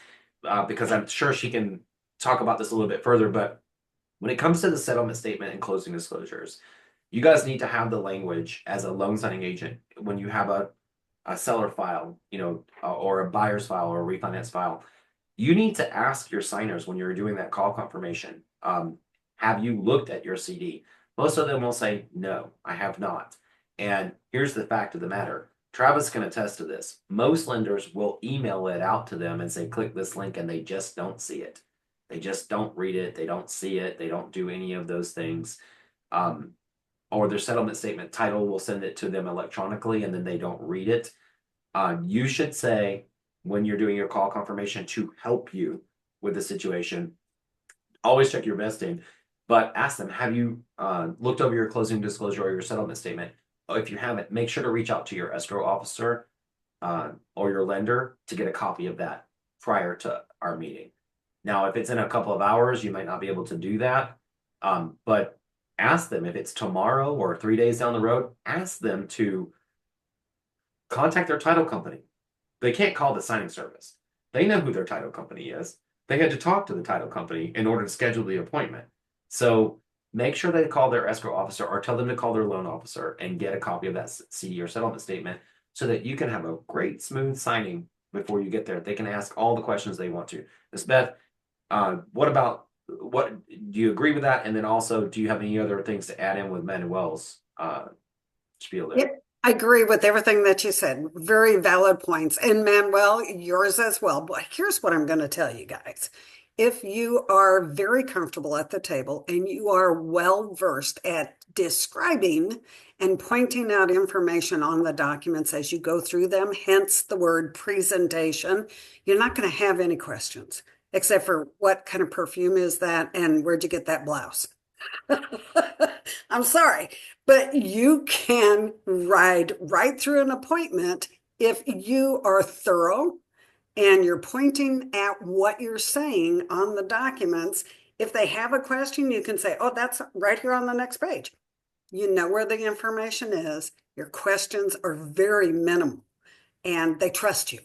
because I'm sure she can talk about this a little bit further. But when it comes to the settlement statement and closing disclosures, you guys need to have the language as a loan signing agent when you have a seller file, or a buyer's file or a refinance file. You need to ask your signers when you're doing that call confirmation, have you looked at your CD? Most of them will say, no, I have not. And here's the fact of the matter. Travis can attest to this. Most lenders will email it out to them and say, click this link, and they just don't see it. They just don't read it. They don't see it. They don't do any of those things. Or their settlement statement title will send it to them electronically, and then they don't read it. You should say, when you're doing your call confirmation to help you with the situation, always check your vesting, but ask them, have you looked over your closing disclosure or your settlement statement? If you haven't, make sure to reach out to your escrow officer or your lender to get a copy of that prior to our meeting. Now, if it's in a couple of hours, you might not be able to do that, but ask them if it's tomorrow or 3 days down the road, ask them to contact their title company. They can't call the signing service. They know who their title company is. they had to talk to the title company in order to schedule the appointment. So make sure they call their escrow officer or tell them to call their loan officer and get a copy of that CD or settlement statement so that you can have a great smooth signing before you get there. They can ask all the questions they want to. Ms. Beth, what do you agree with that? And then also, do you have any other things to add in with Manuel's spiel there? Yep, I agree with everything that you said. Very valid points. And Manuel, yours as well. But here's what I'm going to tell you guys. If you are very comfortable at the table and you are well versed at describing and pointing out information on the documents as you go through them, hence the word presentation, you're not going to have any questions except for what kind of perfume is that and where'd you get that blouse? I'm sorry, but you can ride right through an appointment if you are thorough and you're pointing at what you're saying on the documents. If they have a question, you can say, oh, that's right here on the next page. You know where the information is. Your questions are very minimal and they trust you.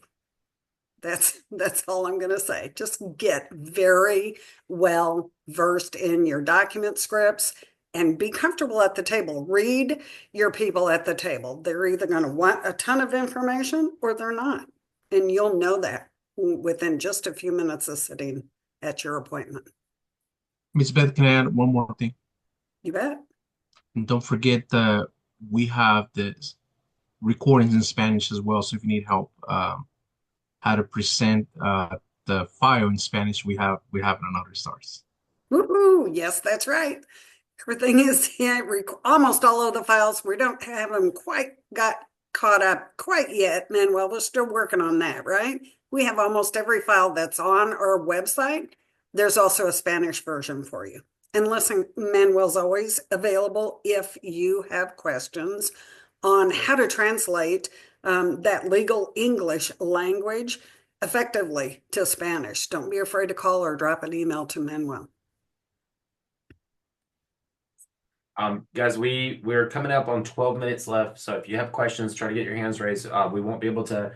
That's all I'm going to say. Just get very well versed in your document scripts and be comfortable at the table. Read your people at the table. They're either going to want a ton of information or they're not. And you'll know that within just a few minutes of sitting at your appointment. Ms. Beth, can I add one more thing? You bet. And don't forget that we have the recordings in Spanish as well. So if you need help, how to present the file in Spanish, we have it on Notary Stars. Woohoo! Yes, that's right. Everything is almost all of the files. We don't have them quite got caught up quite yet, Manuel. We're still working on that, right? We have almost every file that's on our website. There's also a Spanish version for you. And listen, Manuel's always available if you have questions on how to translate that legal English language effectively to Spanish. Don't be afraid to call or drop an email to Manuel. Guys, we're coming up on 12 minutes left. So if you have questions, try to get your hands raised. We won't be able to,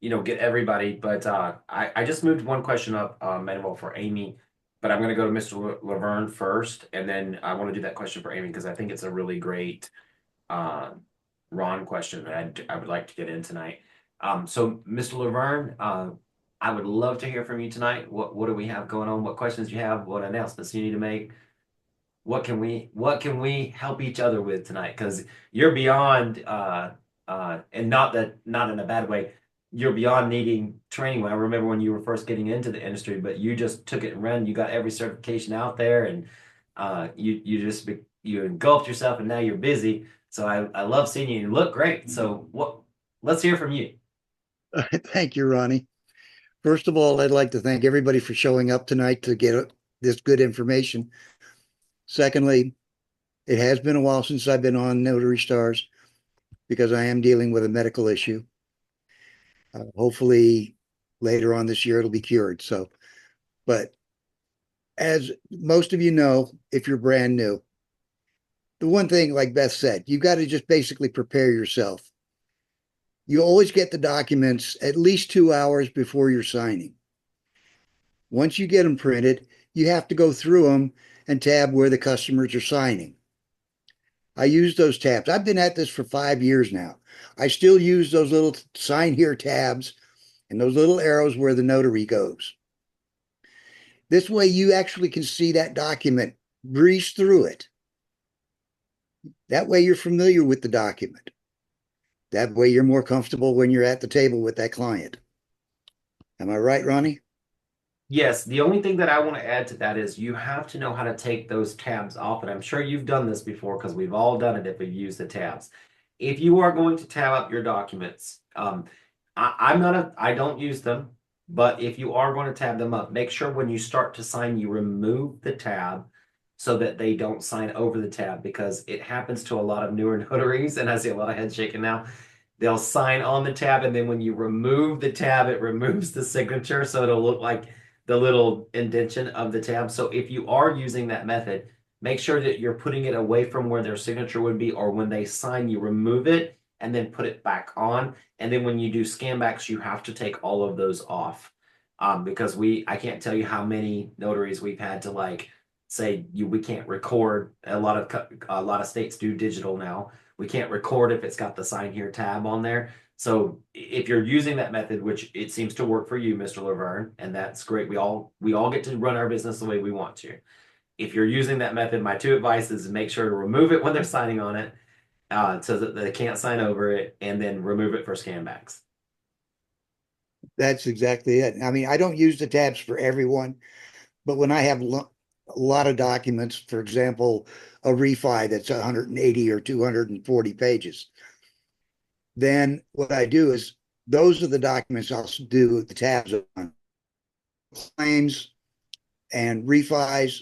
get everybody, but I just moved one question up, Manuel, for Amy, but I'm going to go to Mr. Laverne first, and then I want to do that question for Amy because I think it's a really great Ron question that I would like to get in tonight. So Mr. Laverne, I would love to hear from you tonight. What do we have going on? What questions you have? What announcements you need to make? What can we help each other with tonight? Because you're beyond and not in a bad way, you're beyond needing training. I remember when you were first getting into the industry, but you just took it and ran. You got every certification out there, and you engulfed yourself, and now you're busy. So I love seeing you. You look great. So let's hear from you. Thank you, Ronnie. First of all, I'd like to thank everybody for showing up tonight to get this good information. Secondly, it has been a while since I've been on Notary Stars because I am dealing with a medical issue. Hopefully later on this year, it'll be cured. But as most of you know, if you're brand new, the one thing, like Beth said, you got to just basically prepare yourself. You always get the documents at least 2 hours before you're signing. Once you get them printed, you have to go through them and tab where the customers are signing. I use those tabs. I've been at this for 5 years now. I still use those little sign here tabs and those little arrows where the notary goes. This way you actually can see that document, breeze through it. That way you're familiar with the document. That way you're more comfortable when you're at the table with that client. Am I right, Ronnie? Yes, the only thing that I want to add to that is you have to know how to take those tabs off. And I'm sure you've done this before because we've all done it if we've used the tabs. If you are going to tab up your documents, I don't use them, but if you are going to tab them up, make sure when you start to sign, you remove the tab so that they don't sign over the tab, because it happens to a lot of newer notaries, and I see a lot of heads shaking now. They'll sign on the tab, and then when you remove the tab, it removes the signature, so it'll look like the little indentation of the tab. So if you are using that method, make sure that you're putting it away from where their signature would be, or when they sign, you remove it and then put it back on. And then when you do scan backs, you have to take all of those off. Because I can't tell you how many notaries we've had to like say we can't record. A lot of states do digital now. We can't record if it's got the sign here tab on there. So if you're using that method, which it seems to work for you, Mr. Laverne, and that's great. We all get to run our business the way we want to. If you're using that method, my two advices is make sure to remove it when they're signing on it, so that they can't sign over it, and then remove it for scan backs. That's exactly it. I mean, I don't use the tabs for everyone, but when I have a lot of documents, for example, a refi that's 180 or 240 pages, then what I do is those are the documents I'll do the tabs on. Claims and refis.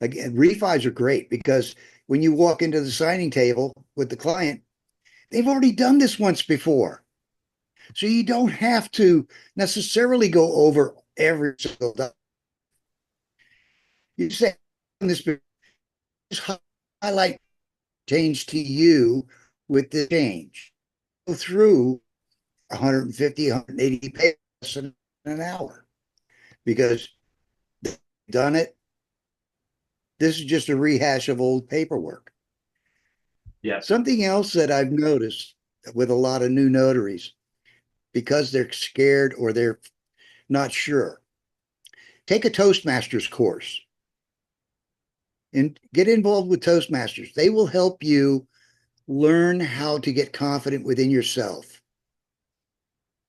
Again, refis are great because when you walk into the signing table with the client, they've already done this once before. So you don't have to necessarily go over every single document. You say this, highlight change to you with the change. Go through 150, 180 pages in an hour because they've done it. This is just a rehash of old paperwork. Yeah. Something else that I've noticed with a lot of new notaries, because they're scared or they're not sure, take a Toastmasters course and get involved with Toastmasters. They will help you learn how to get confident within yourself.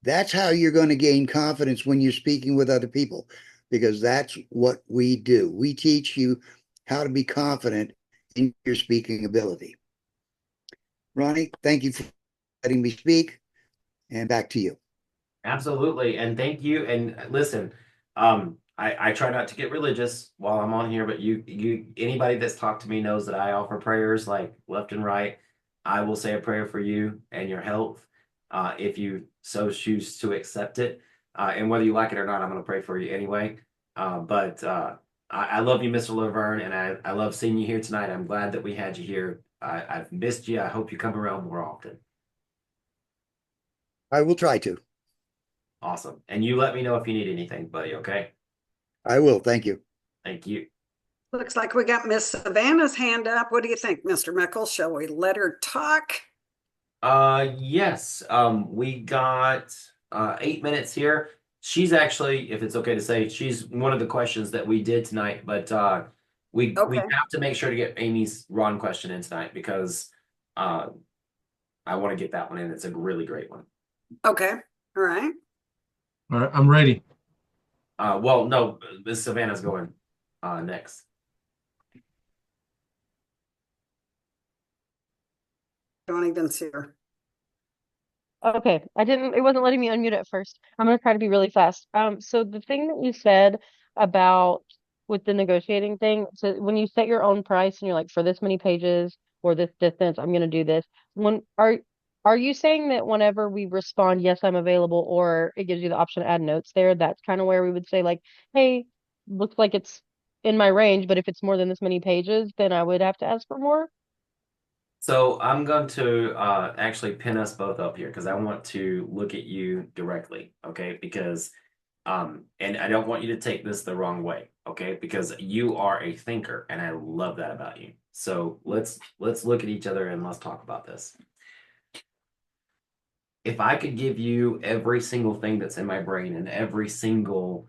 That's how you're going to gain confidence when you're speaking with other people, because that's what we do. We teach you how to be confident in your speaking ability. Ronnie, thank you for letting me speak, and back to you. Absolutely. And thank you. And listen, I try not to get religious while I'm on here, but anybody that's talked to me knows that I offer prayers like left and right. I will say a prayer for you and your health, if you so choose to accept it. And whether you like it or not, I'm going to pray for you anyway. But I love you, Mr. Laverne, and I love seeing you here tonight. I'm glad that we had you here. I've missed you. I hope you come around more often. I will try to. Awesome. And you let me know if you need anything, buddy, okay? I will. Thank you. Thank you. Looks like we got Miss Savannah's hand up. What do you think, Mr. Mickle? Shall we let her talk? Yes. We got 8 minutes here. She's actually, if it's okay to say, she's one of the questions that we did tonight, but we Okay. have to make sure to get Amy's Ron question in tonight because I want to get that one in. It's a really great one. Okay. All right. All right, I'm ready. Well, no, Miss Savannah's going next. Don't even see her. Okay, it wasn't letting me unmute at first. I'm gonna try to be really fast. So the thing that you said about with the negotiating thing, so when you set your own price and you're like, for this many pages or this distance, I'm gonna do this. Are you saying that whenever we respond, yes, I'm available, or it gives you the option to add notes there, that's kind of where we would say like, hey, looks like it's in my range, but if it's more than this many pages, then I would have to ask for more? So I'm going to actually pin us both up here because I want to look at you directly, okay? Because and I don't want you to take this the wrong way, okay? Because you are a thinker, and I love that about you. So let's look at each other and let's talk about this. If I could give you every single thing that's in my brain and every single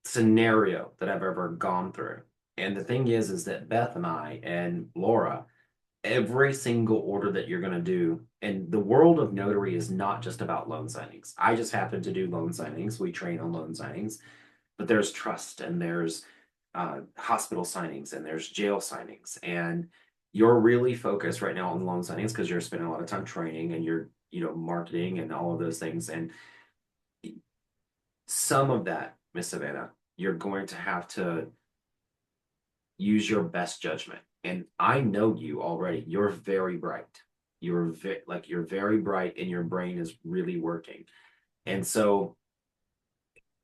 scenario that I've ever gone through, and the thing is that Beth and I and Laura, every single order that you're going to do, and the world of notary is not just about loan signings. I just happen to do loan signings. We train on loan signings, but there's trust and there's hospital signings and there's jail signings. And you're really focused right now on loan signings because you're spending a lot of time training and you're, marketing and all of those things. And some of that, Miss Savannah, you're going to have to use your best judgment. And I know you already. You're very bright. You're very bright and your brain is really working. And so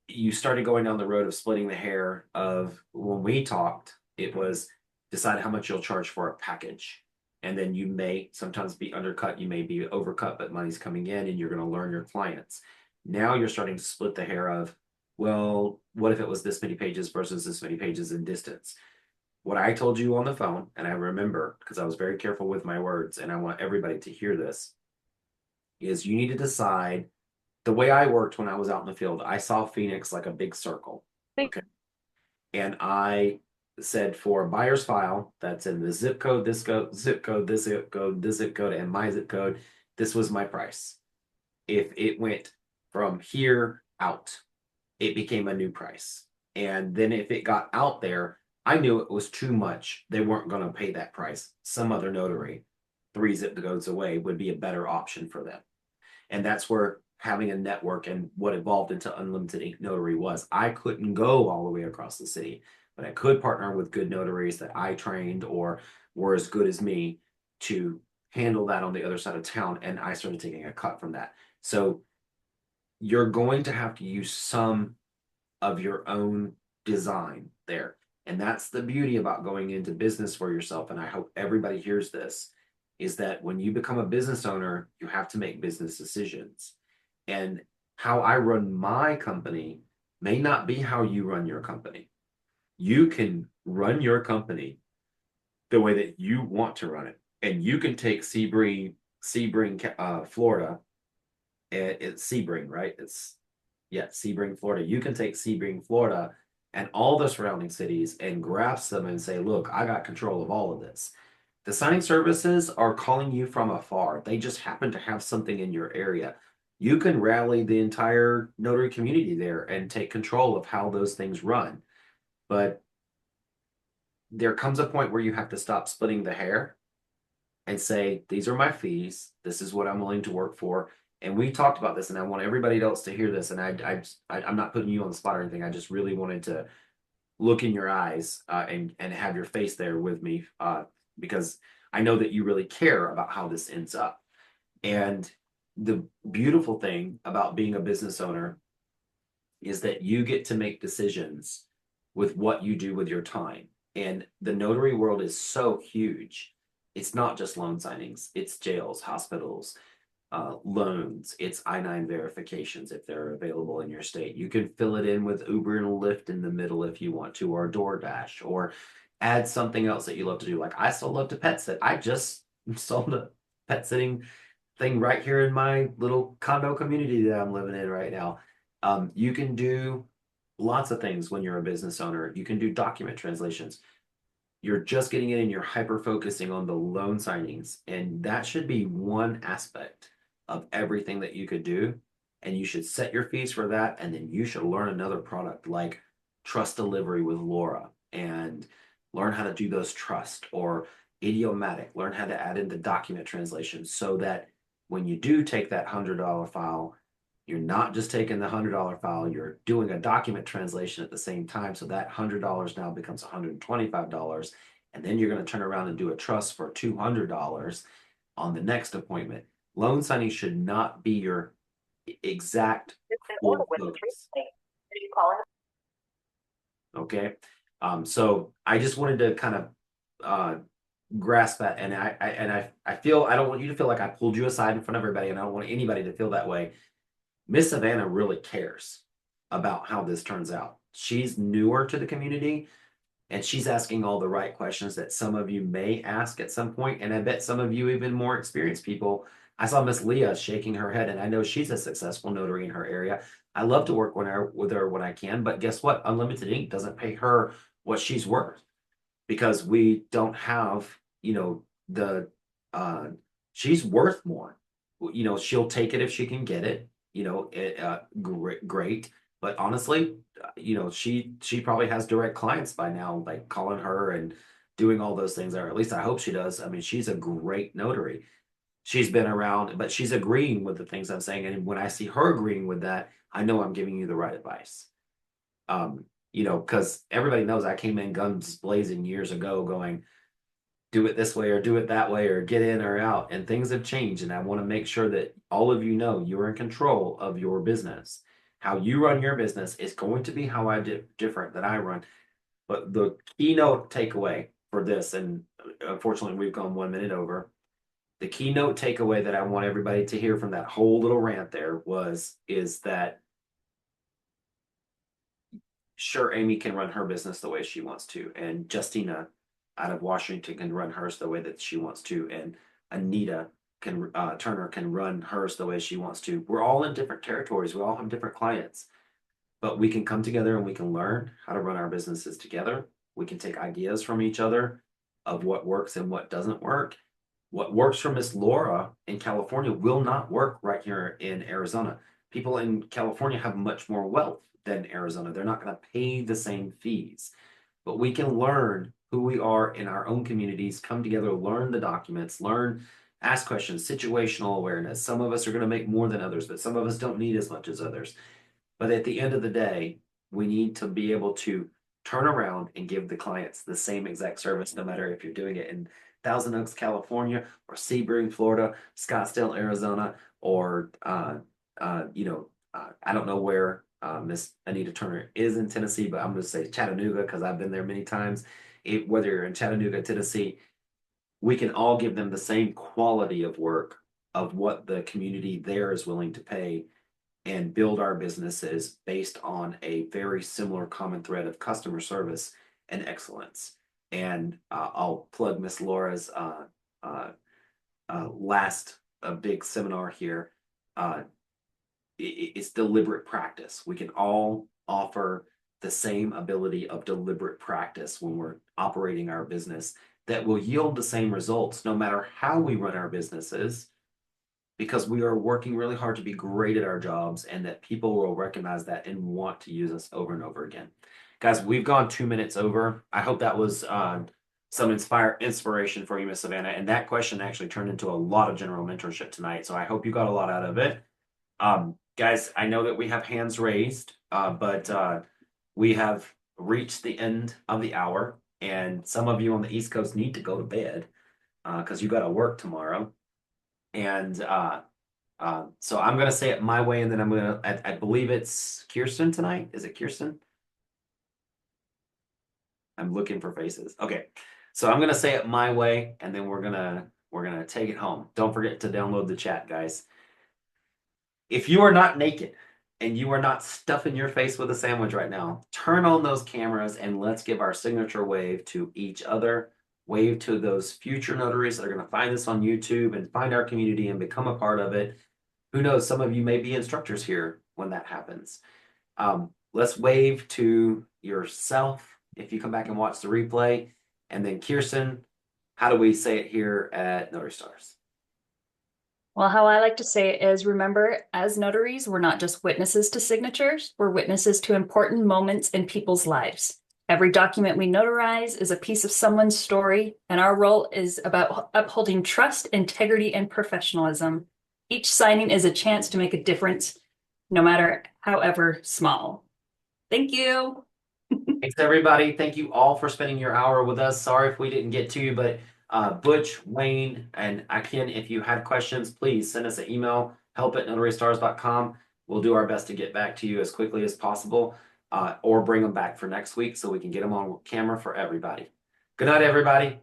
you started going down the road of splitting the hair of when we talked, it was decide how much you'll charge for a package. And then you may sometimes be undercut, you may be overcut, but money's coming in and you're going to learn your clients. Now you're starting to split the hair of, well, what if it was this many pages versus this many pages in distance? What I told you on the phone, and I remember because I was very careful with my words, and I want everybody to hear this, is you need to decide. The way I worked when I was out in the field, I saw Phoenix like a big circle. Okay. And I said for buyer's file, that's in the zip code, this zip code, this zip code, this zip code, and my zip code, this was my price. If it went from here out, it became a new price. And then if it got out there, I knew it was too much. They weren't going to pay that price. Some other notary, 3 zip codes away, would be a better option for them. And that's where having a network and what evolved into Unlimited Ink Notary was. I couldn't go all the way across the city, but I could partner with good notaries that I trained or were as good as me to handle that on the other side of town. And I started taking a cut from that. So you're going to have to use some of your own design there. And that's the beauty about going into business for yourself. And I hope everybody hears this, is that when you become a business owner, you have to make business decisions. And how I run my company may not be how you run your company. You can run your company the way that you want to run it. And you can take Sebring, Florida. It's Sebring, right? Sebring, Florida. You can take Sebring, Florida, and all the surrounding cities and grasp them and say, look, I got control of all of this. The signing services are calling you from afar. They just happen to have something in your area. You can rally the entire notary community there and take control of how those things run. But there comes a point where you have to stop splitting the hair and say, these are my fees. This is what I'm willing to work for. And we talked about this, and I want everybody else to hear this. And I'm not putting you on the spot or anything. I just really wanted to look in your eyes and have your face there with me because I know that you really care about how this ends up. And the beautiful thing about being a business owner is that you get to make decisions with what you do with your time. And the notary world is so huge. It's not just loan signings, it's jails, hospitals, loans, it's I-9 verifications if they're available in your state. You can fill it in with Uber and Lyft in the middle if you want to, or DoorDash, or add something else that you love to do. Like I still love to pet sit. I just sold a pet sitting thing right here in my little condo community that I'm living in right now. You can do lots of things when you're a business owner. You can do document translations. You're just getting in and you're hyper focusing on the loan signings. And that should be one aspect of everything that you could do. And you should set your fees for that. And then you should learn another product like trust delivery with Laura and learn how to do those trust or idiomatic, learn how to add in the document translation so that when you do take that $100 file, you're not just taking the $100 file, you're doing a document translation at the same time. So that $100 now becomes $125. And then you're going to turn around and do a trust for $200 on the next appointment. Loan signing should not be your exact full focus. Okay. So I just wanted to kind of grasp that. And I feel, I don't want you to feel like I pulled you aside in front of everybody, and I don't want anybody to feel that way. Miss Savannah really cares about how this turns out. She's newer to the community and she's asking all the right questions that some of you may ask at some point. And I bet some of you, even more experienced people, I saw Miss Leah shaking her head, and I know she's a successful notary in her area. I love to work with her when I can, but guess what? Unlimited Ink doesn't pay her what she's worth because we don't have, the she's worth more. She'll take it if she can get it. Great. But honestly, she probably has direct clients by now, like calling her and doing all those things, or at least I hope she does. I mean, she's a great notary. She's been around, but she's agreeing with the things I'm saying. And when I see her agreeing with that, I know I'm giving you the right advice. Because everybody knows I came in guns blazing years ago going, do it this way or do it that way or get in or out, and things have changed. And I want to make sure that all of you know you're in control of your business. How you run your business is going to be how I different than I run. But the keynote takeaway for this, and unfortunately we've gone 1 minute over, the keynote takeaway that I want everybody to hear from that whole little rant there is that sure, Amy can run her business the way she wants to, and Justina out of Washington can run hers the way that she wants to, and Anita can Turner can run hers the way she wants to. We're all in different territories. We all have different clients, but we can come together and we can learn how to run our businesses together. We can take ideas from each other of what works and what doesn't work. What works for Miss Laura in California will not work right here in Arizona. People in California have much more wealth than Arizona. They're not going to pay the same fees, but we can learn who we are in our own communities, come together, learn the documents, ask questions, situational awareness. Some of us are going to make more than others, but some of us don't need as much as others. But at the end of the day, we need to be able to turn around and give the clients the same exact service, no matter if you're doing it in Thousand Oaks, California, or Sebring, Florida, Scottsdale, Arizona, or I don't know where Miss Anita Turner is in Tennessee, but I'm going to say Chattanooga because I've been there many times. Whether you're in Chattanooga, Tennessee, we can all give them the same quality of work of what the community there is willing to pay and build our businesses based on a very similar common thread of customer service and excellence. And I'll plug Miss Laura's last big seminar here. It's deliberate practice. We can all offer the same ability of deliberate practice when we're operating our business that will yield the same results no matter how we run our businesses, because we are working really hard to be great at our jobs, and that people will recognize that and want to use us over and over again. Guys, we've gone 2 minutes over. I hope that was some inspiration for you, Miss Savannah. And that question actually turned into a lot of general mentorship tonight. So I hope you got a lot out of it. Guys, I know that we have hands raised, but we have reached the end of the hour. And some of you on the East Coast need to go to bed because you got to work tomorrow. And so I'm going to say it my way, and then I'm going to, I believe it's Kirsten tonight. Is it Kirsten? I'm looking for faces. Okay. So I'm going to say it my way, and then we're going to take it home. Don't forget to download the chat, guys. If you are not naked and you are not stuffing your face with a sandwich right now, turn on those cameras and let's give our signature wave to each other. Wave to those future notaries that are going to find this on YouTube and find our community and become a part of it. Who knows, some of you may be instructors here when that happens. Let's wave to yourself if you come back and watch the replay. And then Kirsten, how do we say it here at Notary Stars? Well, how I like to say it is, remember, as notaries, we're not just witnesses to signatures, we're witnesses to important moments in people's lives. Every document we notarize is a piece of someone's story, and our role is about upholding trust, integrity, and professionalism. Each signing is a chance to make a difference, no matter however small. Thank you. Thanks, everybody. Thank you all for spending your hour with us. Sorry if we didn't get to you, but Butch, Wayne, and Akin, if you had questions, please send us an email, help@notarystars.com. We'll do our best to get back to you as quickly as possible, or bring them back for next week so we can get them on camera for everybody. Good night, everybody.